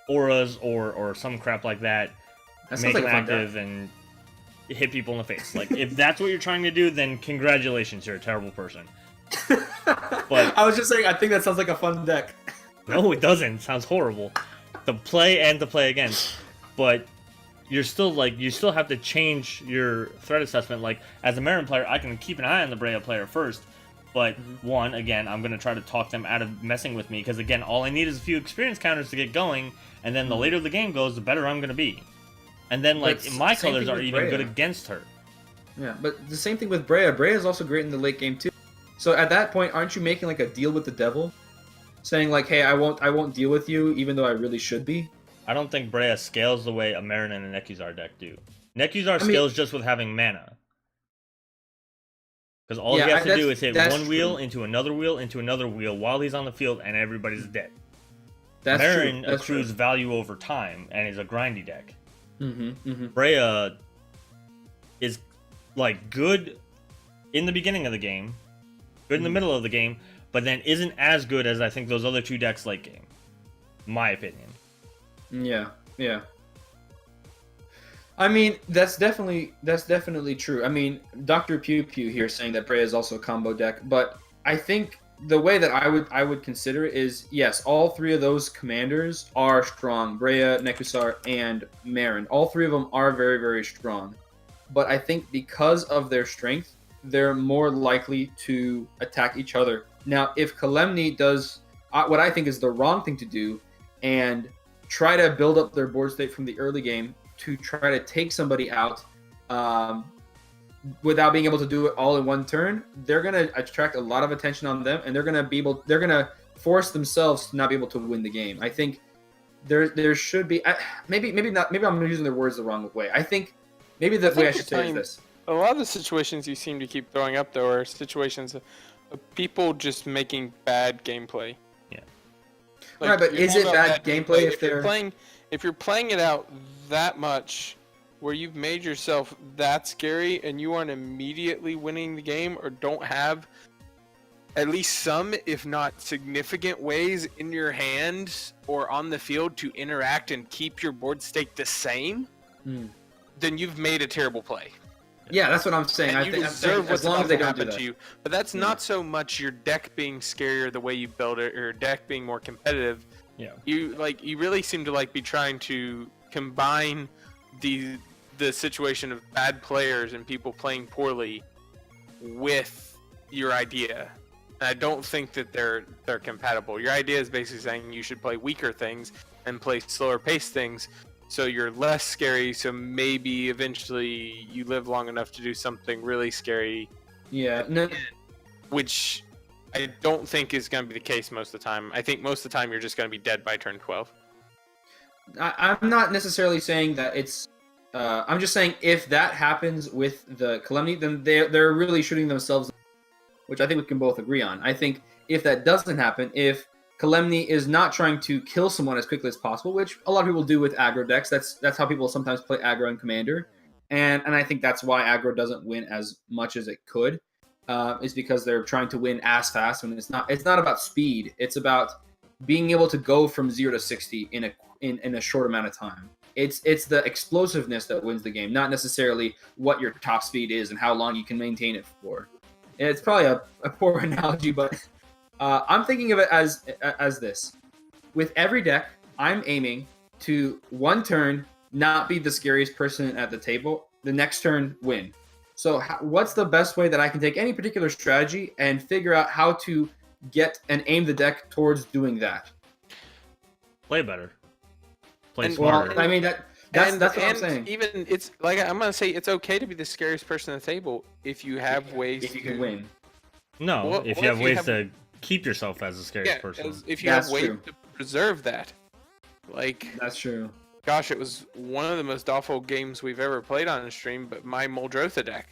auras or some crap like that, make them active and hit people in the face. Like if that's what you're trying to do, then congratulations, you're a terrible person. But
I was just saying, I think that sounds like a fun deck.
No, it doesn't. It sounds horrible. To play and to play against, but. You still have to change your threat assessment. Like, as a Marin player, I can keep an eye on the Brea player first. But, again, I'm going to try to talk them out of messing with me. Because, again, all I need is a few experience counters to get going. And then the later the game goes, the better I'm going to be. And then, like, my colors are even good against her.
Yeah, but the same thing with Brea. Brea is also great in the late game, too. So, at that point, aren't you making, like, a deal with the devil? Saying, like, hey, I won't deal with you, even though I really should be?
I don't think Brea scales the way a Marin and a Nekuzar deck do. Nekuzar scales just with having mana. Because all he has to do is hit one wheel into another wheel while he's on the field and everybody's dead. Marin accrues value over time and is a grindy deck. Brea is like good in the beginning of the game, good in the middle of the game, but then isn't as good as I think those other 2 decks late game. My opinion.
Yeah. I mean, that's definitely true. I mean, Dr. Pew Pew here saying that Brea is also a combo deck, but I think the way that I would consider it is, yes, all 3 of those commanders are strong. Brea, Nekuzar, and Marin. All 3 of them are very, very strong. But I think because of their strength, they're more likely to attack each other. Now, if Kalemne does what I think is the wrong thing to do and try to build up their board state from the early game to try to take somebody out without being able to do it all in one turn, they're going to attract a lot of attention on them, and they're going to force themselves to not be able to win the game. I think there should be maybe I'm using their words the wrong way. I think maybe the way I should say is this.
A lot of the situations you seem to keep throwing up though are situations of people just making bad gameplay. Like,
right, but is it bad gameplay if
you're playing it out that much, where you've made yourself that scary and you aren't immediately winning the game, or don't have at least some, if not significant, ways in your hand or on the field to interact and keep your board state the same, then you've made a terrible play.
Yeah, that's what I'm saying.
And you deserve what's about to happen to you. But that's
Yeah.
not so much your deck being scarier the way you build it, or your deck being more competitive.
Yeah.
You really seem to be trying to combine the situation of bad players and people playing poorly with your idea. And I don't think that they're compatible. Your idea is basically saying you should play weaker things and play slower paced things, so you're less scary, so maybe eventually you live long enough to do something really scary.
Yeah. No.
Which I don't think is going to be the case most of the time. I think most of the time you're just going to be dead by turn 12.
I'm not necessarily saying that it's. I'm just saying if that happens with the Calamity, then they're really shooting themselves, which I think we can both agree on. I think if that doesn't happen, if Calamity is not trying to kill someone as quickly as possible, which a lot of people do with aggro decks. That's how people sometimes play aggro and commander, and I think that's why aggro doesn't win as much as it could, is because they're trying to win as fast when it's not. It's not about speed. It's about being able to go from 0 to 60 in a short amount of time. It's the explosiveness that wins the game, not necessarily what your top speed is and how long you can maintain it for. And it's probably a poor analogy, but I'm thinking of it as this. With every deck, I'm aiming to one turn not be the scariest person at the table, the next turn win. So what's the best way that I can take any particular strategy and figure out how to get and aim the deck towards doing that?
Play better. Play
And,
smarter.
Well, I mean that's what I'm saying.
Even it's like, I'm gonna say it's okay to be the scariest person at the table if you have ways.
If you can win.
No,
Well,
if
what
you
if
have
you
ways
have-
to keep yourself as the scariest person.
If you
That's
have ways
true.
to preserve that. Like,
That's true.
gosh, it was one of the most awful games we've ever played on a stream, but my Muldrotha deck.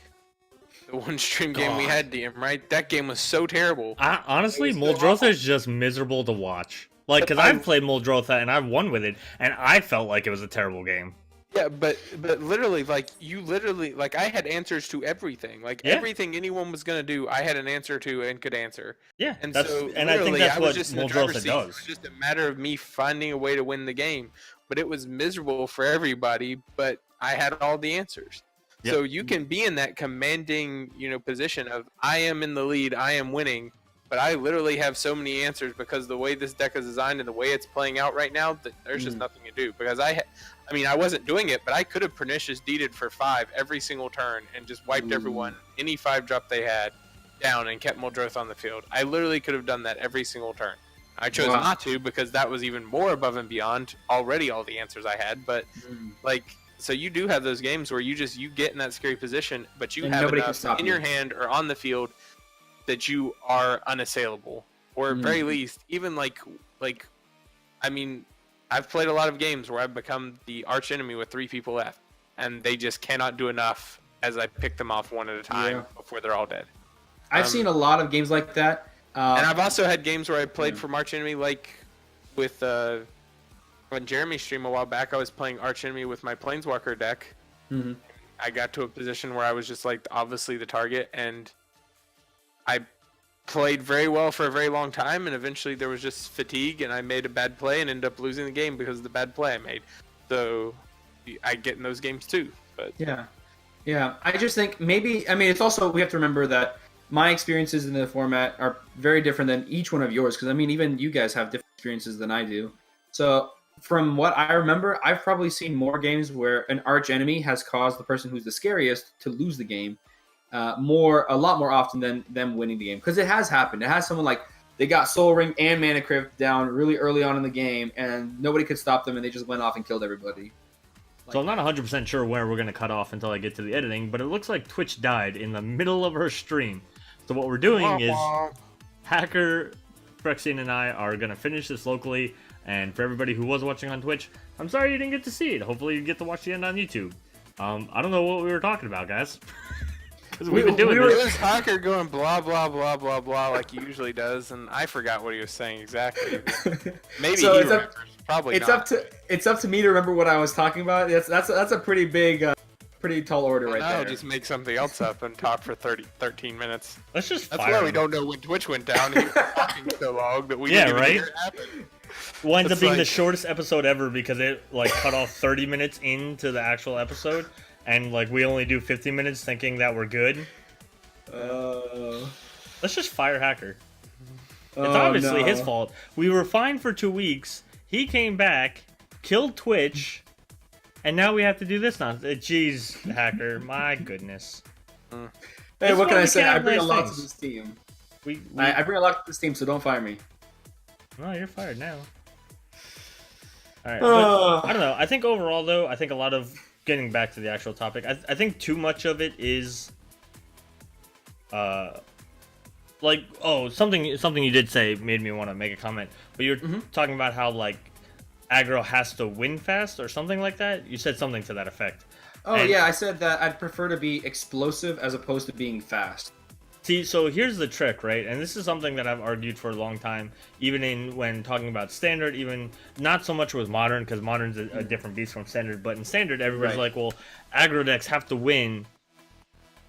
The one stream game we
God.
had, DM, right? That game was so terrible.
Honestly,
It was so
Muldrotha
awful.
is just miserable to watch. Like,
But
because I've played Muldrotha and I've won with it, and I felt like it was a terrible game.
Yeah, but literally, like, I had answers to everything. Like,
Yeah.
everything anyone was gonna do, I had an answer to and could answer.
Yeah,
And
that's,
so,
and I think
literally,
that's
was
what
just in the driver's
Muldrotha
seat. It was
does.
just a matter of me finding a way to win the game. But it was miserable for everybody, but I had all the answers.
Yep.
So you can be in that commanding, position of, I am in the lead, I am winning, but I literally have so many answers because the way this deck is designed and the way it's playing out right now, that there's just nothing to do. Because I wasn't doing it, but I could have Pernicious deeded for 5 every single turn and just wiped everyone, any 5-drop they had, down and kept Muldrotha on the field. I literally could have done that every single turn. I chose
Wow.
not to because that was even more above and beyond already all the answers I had. But so you do have those games where you get in that scary position, but you
And
have
nobody can
enough
stop
in
you.
your hand or on the field that you are unassailable, or at very least, even I've played a lot of games where I've become the arch enemy with 3 people left, and they just cannot do enough as I pick them off one at a time before they're all dead.
I've seen a lot of games like that.
And I've also had games where I played for Arch Enemy, like with on Jeremy's stream a while back. I was playing Arch Enemy with my Planeswalker deck.
Mhm.
I got to a position where I was just obviously the target, and I played very well for a very long time, and eventually there was just fatigue, and I made a bad play and ended up losing the game because of the bad play I made. So I get in those games too. But
Yeah. I just think maybe, it's also, we have to remember that my experiences in the format are very different than each one of yours, because even you guys have different experiences than I do. So from what I remember, I've probably seen more games where an arch enemy has caused the person who's the scariest to lose the game a lot more often than them winning the game, because it has happened. It has someone they got Soul Ring and Mana Crypt down really early on in the game, and nobody could stop them, and they just went off and killed everybody.
So I'm not 100% sure where we're going to cut off until I get to the editing, but it looks like Twitch died in the middle of her stream. So what we're doing is Hacker, Brexian, and I are going to finish this locally, and for everybody who was watching on Twitch, I'm sorry you didn't get to see it. Hopefully you get to watch the end on YouTube. I don't know what we were talking about, guys. because we've been doing
It
this.
was Hacker going blah blah blah blah blah like he usually does, and I forgot what he was saying exactly. Maybe
So
he
it's
remembers. Probably
It's
not.
up to me to remember what I was talking about. That's a pretty big, pretty tall order right
No,
there.
just make something else up and talk for 13 minutes.
Let's just
That's
fire
why we
him.
don't know when Twitch went down. He was talking so long that we
Yeah,
didn't even
right?
hear it happen.
Winds up
It's
being the
like-
shortest episode ever because it like cut off 30 minutes into the actual episode, and like we only do 50 minutes thinking that we're good. Let's just fire Hacker. It's obviously his fault. We were fine for 2 weeks. He came back, killed Twitch, and now we have to do this nonsense. Jeez, Hacker, my goodness.
Hey,
That's
what can
why
I
we
say?
can't
I
have
bring a
nice
lot
things.
to this team.
We
I bring a lot to this team, so don't fire me.
No, you're fired now. All right, but, I don't know. I think overall, though, I think a lot of getting back to the actual topic, I think too much of it is, like, something you did say made me want to make a comment. But you're talking about how like aggro has to win fast or something like that. You said something to that effect.
Oh
And-
yeah, I said that I'd prefer to be explosive as opposed to being fast.
See, so here's the trick, right? And this is something that I've argued for a long time, even when talking about standard, even not so much with modern, because modern's a different beast from standard. But in standard, everybody's
Right.
like, well, aggro decks have to win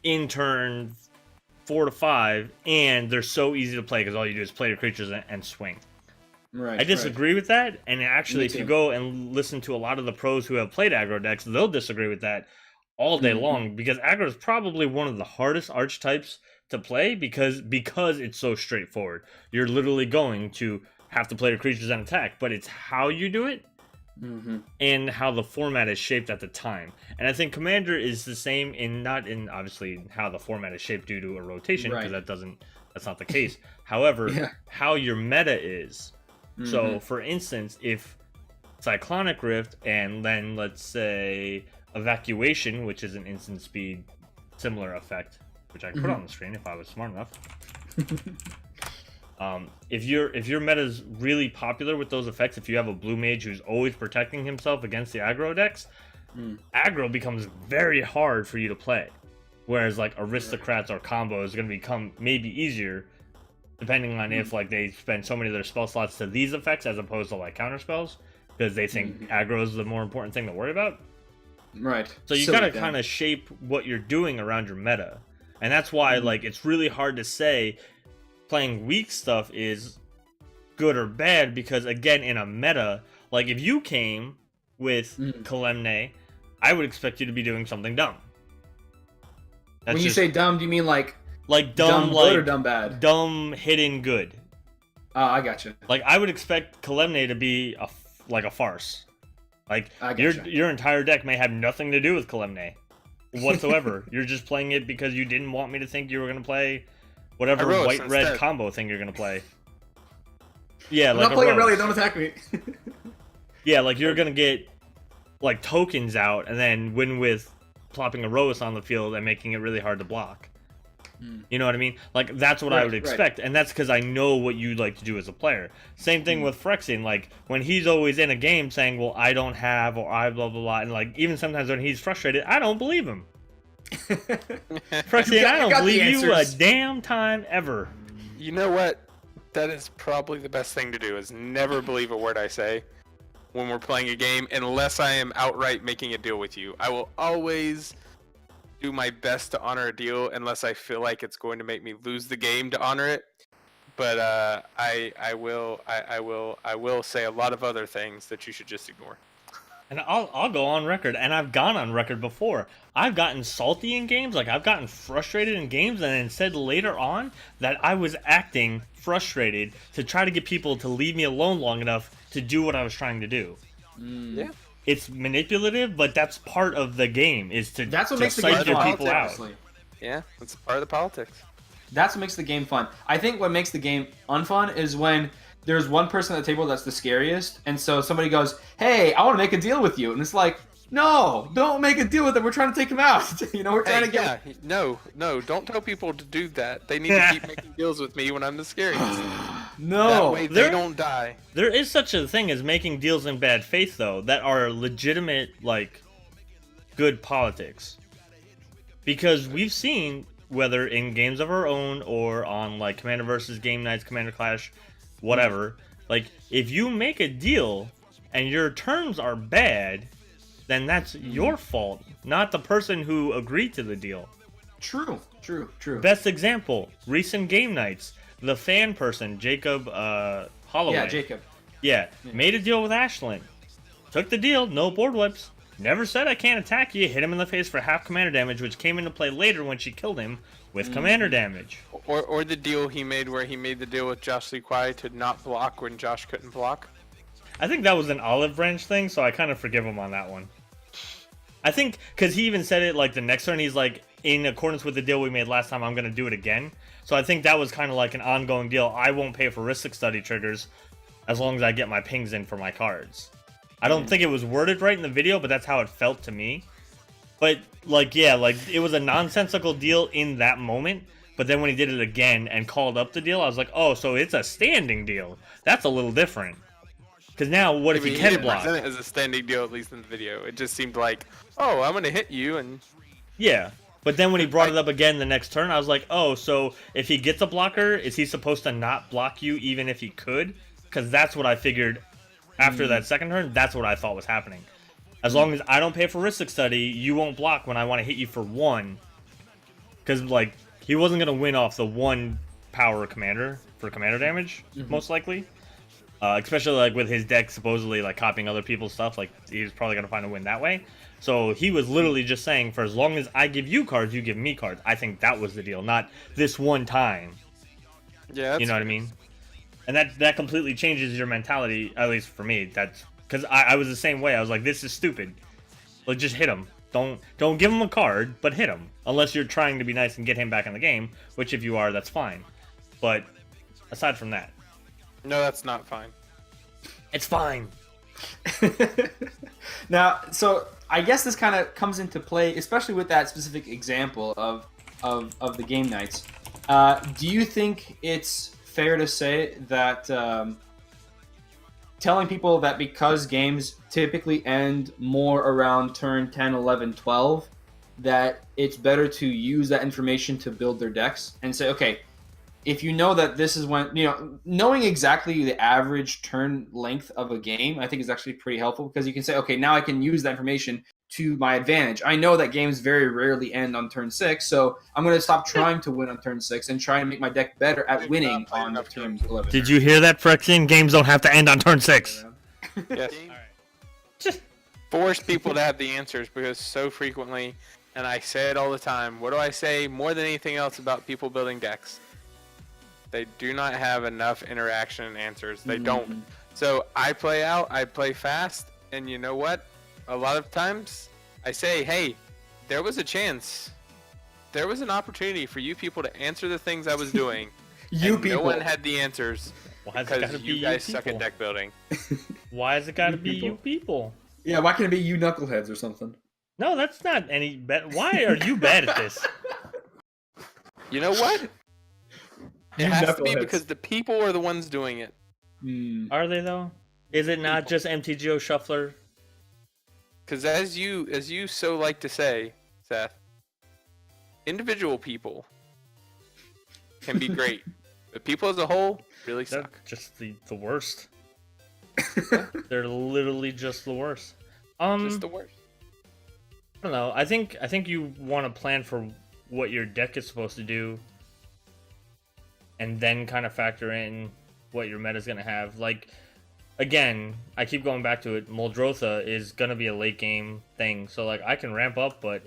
in turn 4 to 5, and they're so easy to play because all you do is play your creatures and swing.
Right.
I disagree with that, and actually,
Me
if you
too.
go and listen to a lot of the pros who have played aggro decks, they'll disagree with that all day long, because aggro is probably one of the hardest archetypes to play because it's so straightforward. You're literally going to have to play your creatures and attack, but it's how you do it and how the format is shaped at the time. And I think Commander is the same not in obviously how the format is shaped due to a rotation, because
Right.
that's not the case. However,
Yeah.
how your meta is. So, for instance, if Cyclonic Rift and then let's say Evacuation, which is an instant speed similar effect, which I can put on the screen if I was smart enough. If your meta is really popular with those effects, if you have a blue mage who's always protecting himself against the aggro decks, aggro becomes very hard for you to play. Whereas like aristocrats or combos is going to become maybe easier, depending on if like they spend so many of their spell slots to these effects as opposed to like counter spells, because they think aggro is the more important thing to worry about.
Right.
So you gotta kind of shape what you're doing around your meta, and that's why like it's really hard to say playing weak stuff is good or bad, because again, in a meta, like if you came with Kalemne, I would expect you to be doing something dumb. That's
When you
just,
say dumb, do you mean like
dumb
good
like
or dumb bad?
dumb hidden good.
Oh, I gotcha.
Like I would expect Kalemne to be a farce. Like
I
your
gotcha.
your entire deck may have nothing to do with Kalemne whatsoever. You're just playing it because you didn't want me to think you were gonna play whatever
Aerois
white red
instead.
combo thing you're gonna play. Yeah,
I'm
like
not playing
Aerois.
Aurelia, don't attack me.
Yeah, like you're gonna get like tokens out and then win with plopping Aerois on the field and making it really hard to block. You know what I mean? Like that's what I
Right,
would
right.
expect, and that's because I know what you like to do as a player. Same thing with Phyrexian. Like when he's always in a game saying, "Well, I don't have," or "I blah blah blah," and like even sometimes when he's frustrated, I don't believe him. Phyrexian,
You got
I don't
the
believe you a
answers.
damn time ever.
You know what? That is probably the best thing to do, is never believe a word I say when we're playing a game unless I am outright making a deal with you. I will always do my best to honor a deal unless I feel like it's going to make me lose the game to honor it. But I will say a lot of other things that you should just ignore.
And I'll go on record, and I've gone on record before. I've gotten salty in games, like I've gotten frustrated in games, and then said later on that I was acting frustrated to try to get people to leave me alone long enough to do what I was trying to do.
Yeah.
It's manipulative, but that's part of the game, is to
That's what
to
makes the
psych
game
your
fun.
people out.
honestly.
Yeah, that's part of the politics.
That's what makes the game fun. I think what makes the game unfun is when there's one person at the table that's the scariest, and so somebody goes, "Hey, I want to make a deal with you," and it's like, "No, don't make a deal with him. We're trying to take him out. We're trying
Hey,
to get."
yeah, no, don't tell people to do that. They need to keep making deals with me when I'm the scariest. That
No.
way they
there-
don't die.
There is such a thing as making deals in bad faith, though, that are legitimate, like, good politics. Because we've seen whether in games of our own or on like Commander versus Game Nights, Commander Clash, whatever. Like, if you make a deal and your terms are bad, then that's your fault, not the person who agreed to the deal.
True.
Best example, recent Game Nights. The fan person, Jacob Holloway.
Yeah, Jacob.
Yeah, made a deal with Ashlyn. Took the deal, no board wipes. Never said I can't attack you. Hit him in the face for half commander damage, which came into play later when she killed him with commander damage.
Or the deal he made where he made the deal with Josh Lee Kwai to not block when Josh couldn't block.
I think that was an olive branch thing, so I kind of forgive him on that one. I think, because he even said it like the next turn, he's like, in accordance with the deal we made last time, I'm going to do it again. So I think that was kind of like an ongoing deal. I won't pay for Ristic Study triggers as long as I get my pings in for my cards. I don't think it was worded right in the video, but that's how it felt to me. But, like, yeah, like, it was a nonsensical deal in that moment. But then when he did it again and called up the deal, I was like, oh, so it's a standing deal. That's a little different. Because now, what if he can block?
He didn't present it as a standing deal, at least in the video. It just seemed like, oh, I'm going to hit you, and...
Yeah. But then when he brought it up again the next turn, I was like, oh, so if he gets a blocker, is he supposed to not block you even if he could? Because that's what I figured after that second turn. That's what I thought was happening. As long as I don't pay for Ristic Study, you won't block when I want to hit you for 1. Because, like, he wasn't going to win off the 1 power commander for commander damage, most likely. Especially, like, with his deck supposedly, like, copying other people's stuff. Like, he was probably going to find a win that way. So he was literally just saying, for as long as I give you cards, you give me cards. I think that was the deal, not this one time.
Yeah,
you know what I mean? And that completely changes your mentality, at least for me. That's because I was the same way. I was like, this is stupid. Like, just hit him. Don't give him a card, but hit him. Unless you're trying to be nice and get him back in the game, which if you are, that's fine. But aside from that.
No, that's not fine.
It's fine.
Now, so I guess this kind of comes into play, especially with that specific example of the game nights. Do you think it's fair to say that telling people that because games typically end more around turn 10, 11, 12, that it's better to use that information to build their decks and say, okay, if you know that this is when, knowing exactly the average turn length of a game, I think is actually pretty helpful because you can say, okay, now I can use that information to my advantage. I know that games very rarely end on turn 6, so I'm going to stop trying to win on turn 6 and try and make my deck better at winning on turn 11.
Did you hear that, Frexian? Games don't have to end on turn 6.
Yes. Just force people to have the answers because so frequently, and I say it all the time, what do I say more than anything else about people building decks? They do not have enough interaction and answers. They don't. So I play out, I play fast, and you know what? A lot of times I say, hey, there was a chance. There was an opportunity for you people to answer the things I was doing. No one had the answers because you guys suck at deck building.
Why has it got to be you people?
Yeah, why can't it be you knuckleheads or something?
No, that's not any bad. Why are you bad at this?
You know what? It has to be because the people are the ones doing it.
Are they though? Is it not just MTGO Shuffler?
Because as you so like to say, Seth, individual people can be great, but people as a whole really suck.
They're just the worst. They're literally just the worst.
Just the worst.
I don't know. I think you want to plan for what your deck is supposed to do. And then kind of factor in what your meta is going to have. Like, again, I keep going back to it. Muldrotha is going to be a late game thing. So, like, I can ramp up, but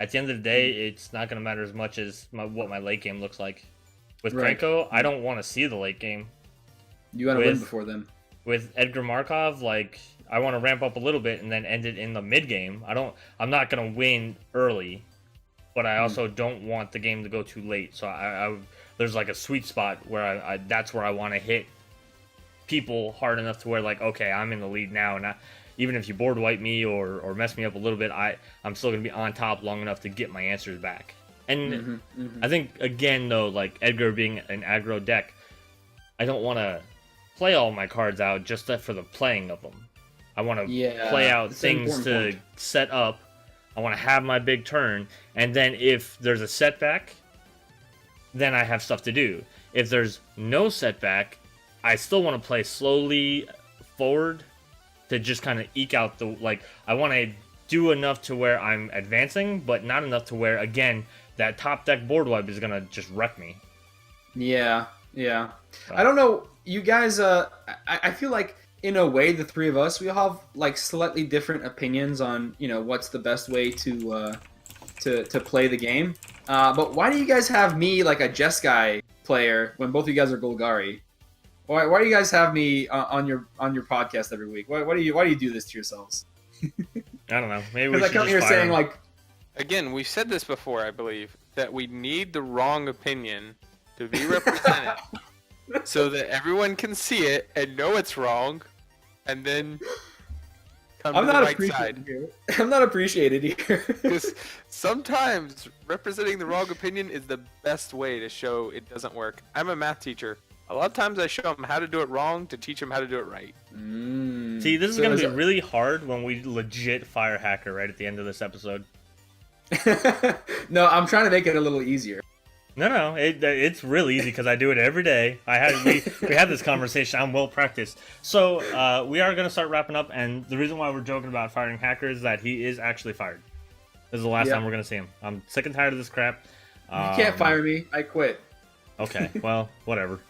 at the end of the day, it's not going to matter as much as what my late game looks like. With Krenko, I don't want to see the late game.
You got to win before then.
With Edgar Markov, like, I want to ramp up a little bit and then end it in the mid game. I'm not going to win early, but I also don't want the game to go too late. So there's like a sweet spot where that's where I want to hit people hard enough to where, like, okay, I'm in the lead now, and even if you board wipe me or mess me up a little bit, I'm still gonna be on top long enough to get my answers back. And I think, again, though, like Edgar being an aggro deck, I don't want to play all my cards out just for the playing of them. I want to play out things to set up. I want to have my big turn, and then if there's a setback, then I have stuff to do. If there's no setback, I still want to play slowly forward to just kind of eke out the, like, I want to do enough to where I'm advancing, but not enough to where, again, that top deck board wipe is going to just wreck me.
Yeah. I don't know, you guys, I feel like in a way the three of us, we all have like slightly different opinions on, you know, what's the best way to play the game. But why do you guys have me like a Jeskai player when both of you guys are Golgari? Why do you guys have me on your podcast every week? Why do you do this to yourselves?
I don't know. Maybe we
should I come here saying like,
again, we've said this before, I believe, that we need the wrong opinion to be represented so that everyone can see it and know it's wrong, and then come to the right side.
I'm not appreciated here.
Because sometimes representing the wrong opinion is the best way to show it doesn't work. I'm a math teacher. A lot of times I show them how to do it wrong to teach them how to do it right.
See, this is going to be really hard when we legit fire Hacker right at the end of this episode.
No, I'm trying to make it a little easier.
No, it's real easy because I do it every day. We had this conversation. I'm well practiced. So we are going to start wrapping up, and the reason why we're joking about firing Hacker is that he is actually fired. This is the last time we're going to see him. I'm sick and tired of this crap.
You can't fire me. I quit.
Okay, well, whatever.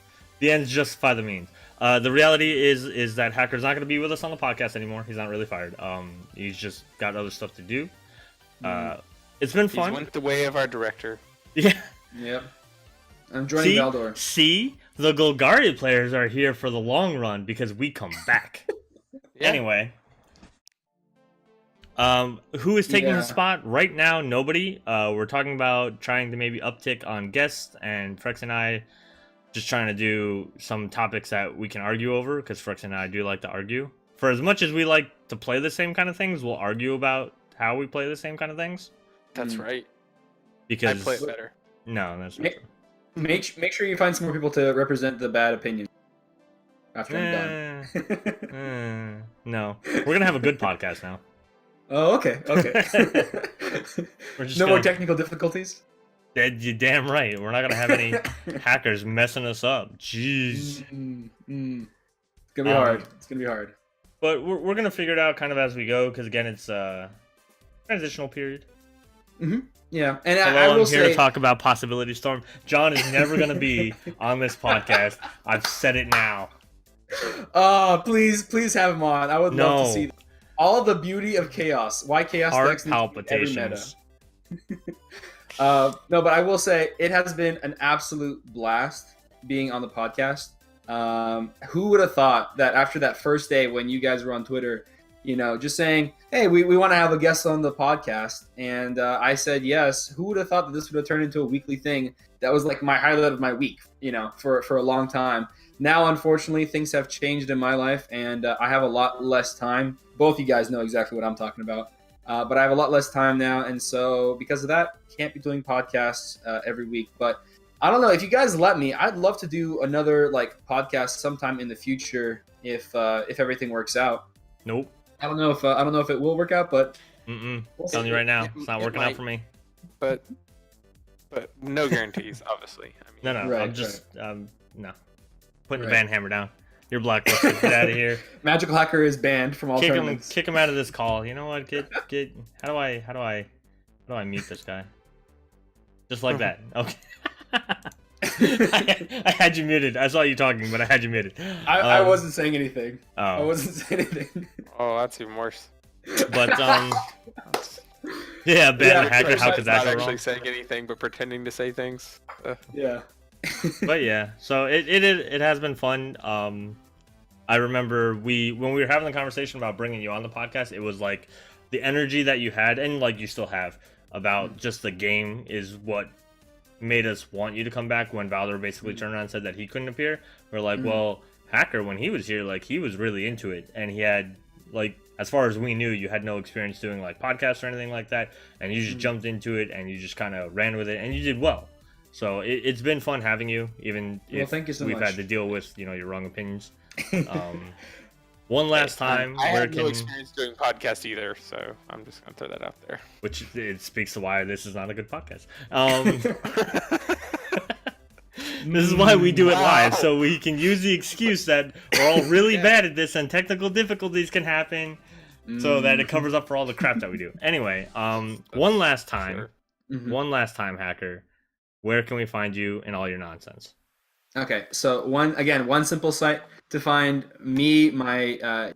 The ends justify the means. The reality is that Hacker's not going to be with us on the podcast anymore. He's not really fired. He's just got other stuff to do. It's been fun.
He went the way of our director.
Yeah.
Yep. I'm joining Valdor.
See, the Golgari players are here for the long run because we come back.
Yeah.
Anyway. Who is taking his spot? Right now, nobody. We're talking about trying to maybe uptick on guests, and Frex and I just trying to do some topics that we can argue over, because Frex and I do like to argue. For as much as we like to play the same kind of things, we'll argue about how we play the same kind of things.
That's right.
Because
I play it better.
No, that's not true.
Make sure you find some more people to represent the bad opinion. After I'm
done. No, we're gonna have a good podcast now.
Oh, okay. No more technical difficulties.
You're damn right. We're not gonna have any hackers messing us up. Jeez.
It's gonna be hard. It's gonna be hard.
But we're gonna figure it out kind of as we go, because again, it's a transitional period.
Yeah, and
I will say, to talk about Possibility Storm. John is never going to be on this podcast. I've said it now.
Please have him on. I would love to see all the beauty of chaos. Why chaos
decks palpitations.
No, but I will say it has been an absolute blast being on the podcast. Who would have thought that after that first day when you guys were on Twitter, you know, just saying, hey, we want to have a guest on the podcast. And I said yes. Who would have thought that this would have turned into a weekly thing? That was like my highlight of my week, you know, for a long time. Now, unfortunately, things have changed in my life, and I have a lot less time. Both you guys know exactly what I'm talking about. But I have a lot less time now. And so because of that, can't be doing podcasts every week. But I don't know. If you guys let me, I'd love to do another like podcast sometime in the future if everything works out.
Nope.
I don't know if it will work out, but
I'm telling you right now, it's not working out for me.
But no guarantees, obviously. I mean,
no. I'm just no. Putting the ban hammer down. You're blacklisted. Get out of here.
Magical Hacker is banned from all tournaments.
Kick him out of this call. You know what? Get. How do I mute this guy? Just like that. Okay. I had you muted. I saw you talking, but I had you muted.
I wasn't saying anything.
Oh.
I wasn't saying anything.
Oh, that's even worse.
But yeah, ban the hacker. How could that
not
go
actually
wrong?
saying anything, but pretending to say things.
Yeah.
But yeah, so it has been fun. I remember when we were having the conversation about bringing you on the podcast, it was like the energy that you had, and like you still have, about just the game is what made us want you to come back. When Valor basically turned around and said that he couldn't appear, we're like, well, Hacker, when he was here, like he was really into it, and he had, like, as far as we knew, you had no experience doing like podcasts or anything like that, and you just jumped into it and you just kind of ran with it, and you did well. So it's been fun having you, even if
thank you so
we've
much.
had to deal with your wrong opinions. One last time,
I have no experience doing podcasts either, so I'm just gonna throw that out there.
Which it speaks to why this is not a good podcast. This is why we do it live, so we can use the excuse that we're all really bad at this and technical difficulties can happen, so that it covers up for all the crap that we do. Anyway, one last time, Hacker, where can we find you and all your nonsense?
Okay, so one simple site to find me, my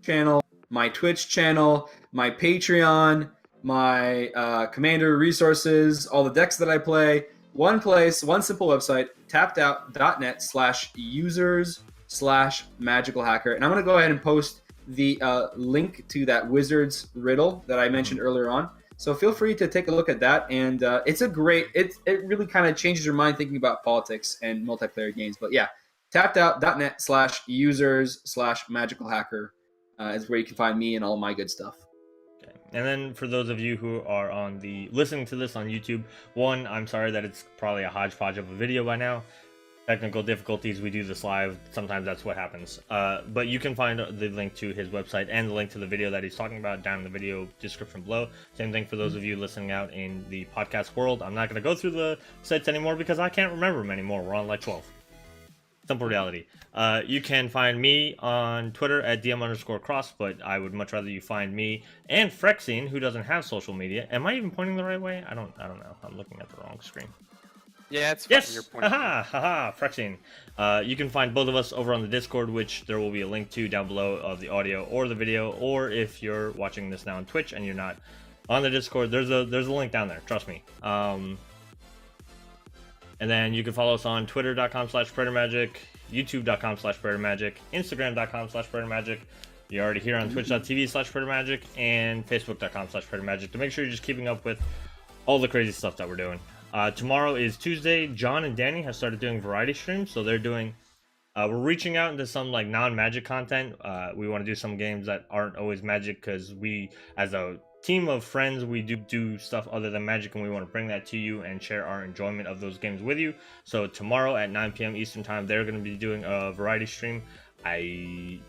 channel, my Twitch channel, my Patreon, my Commander resources, all the decks that I play. One place, one simple website, tappedout.net/users/magical-hacker. And I'm going to go ahead and post the link to that Wizards riddle that I mentioned earlier on. So feel free to take a look at that. And it's a great, it really kind of changes your mind thinking about politics and multiplayer games. But yeah, tappedout.net/users/magical-hacker is where you can find me and all my good stuff.
And then for those of you who are listening to this on YouTube, one, I'm sorry that it's probably a hodgepodge of a video by now. Technical difficulties, we do this live, sometimes that's what happens. But you can find the link to his website and the link to the video that he's talking about down in the video description below. Same thing for those of you listening out in the podcast world. I'm not going to go through the sites anymore because I can't remember them anymore. We're on like 12. Simple reality. You can find me on Twitter at DM_cross, but I would much rather you find me and Frexine, who doesn't have social media. Am I even pointing the right way? I don't know. I'm looking at the wrong screen.
Yeah, it's fine.
Yes!
You're pointing.
Haha, Frexine. You can find both of us over on the Discord, which there will be a link to down below of the audio or the video, or if you're watching this now on Twitch and you're not on the Discord, there's a link down there, trust me. And then you can follow us on twitter.com/Praetor Magic, youtube.com/Praetor Magic, instagram.com/Praetor Magic. You're already here on twitch.tv/Praetor Magic, and facebook.com/Praetor Magic to make sure you're just keeping up with all the crazy stuff that we're doing. Tomorrow is Tuesday. John and Danny have started doing variety streams, so they're doing we're reaching out into some like non-Magic content. We want to do some games that aren't always Magic because we, as a team of friends, we do stuff other than Magic, and we want to bring that to you and share our enjoyment of those games with you. So tomorrow at 9 p.m. Eastern time, they're going to be doing a variety stream.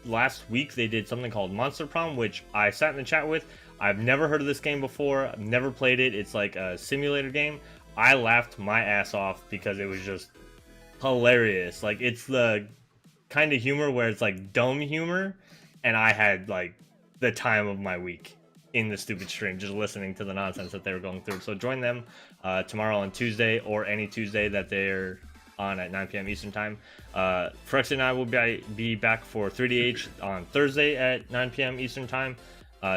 Last week they did something called Monster Prom, which I sat in the chat with. I've never heard of this game before. I've never played it. It's like a simulator game. I laughed my ass off because it was just hilarious. Like, it's the kind of humor where it's like dumb humor, and I had like the time of my week in the stupid stream just listening to the nonsense that they were going through. So join them tomorrow on Tuesday, or any Tuesday that they're on at 9 p.m. Eastern time. Frex and I will be back for 3DH on Thursday at 9 p.m. Eastern time.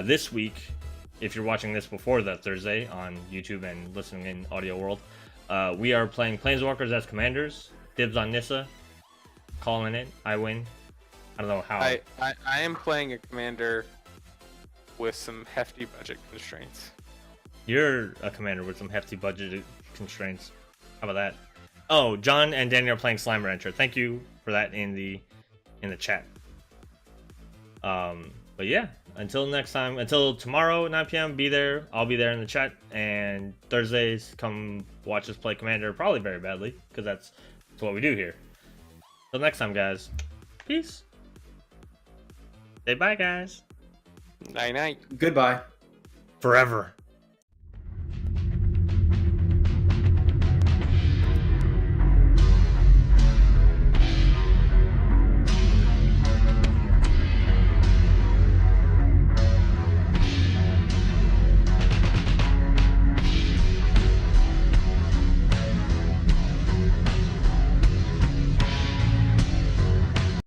This week, if you're watching this before that Thursday on YouTube and listening in audio world, we are playing Planeswalkers as commanders. Dibs on Nissa. Calling it. I win. I don't know how.
I am playing a commander with some hefty budget constraints.
You're a commander with some hefty budget constraints. How about that? Oh, John and Danny are playing Slimer Enter. Thank you for that in the chat. But yeah, until next time, until tomorrow 9 p.m. be there. I'll be there in the chat, and Thursdays come watch us play Commander, probably very badly because that's what we do here. Till next time, guys. Peace. Say bye, guys.
Night night.
Goodbye.
Forever.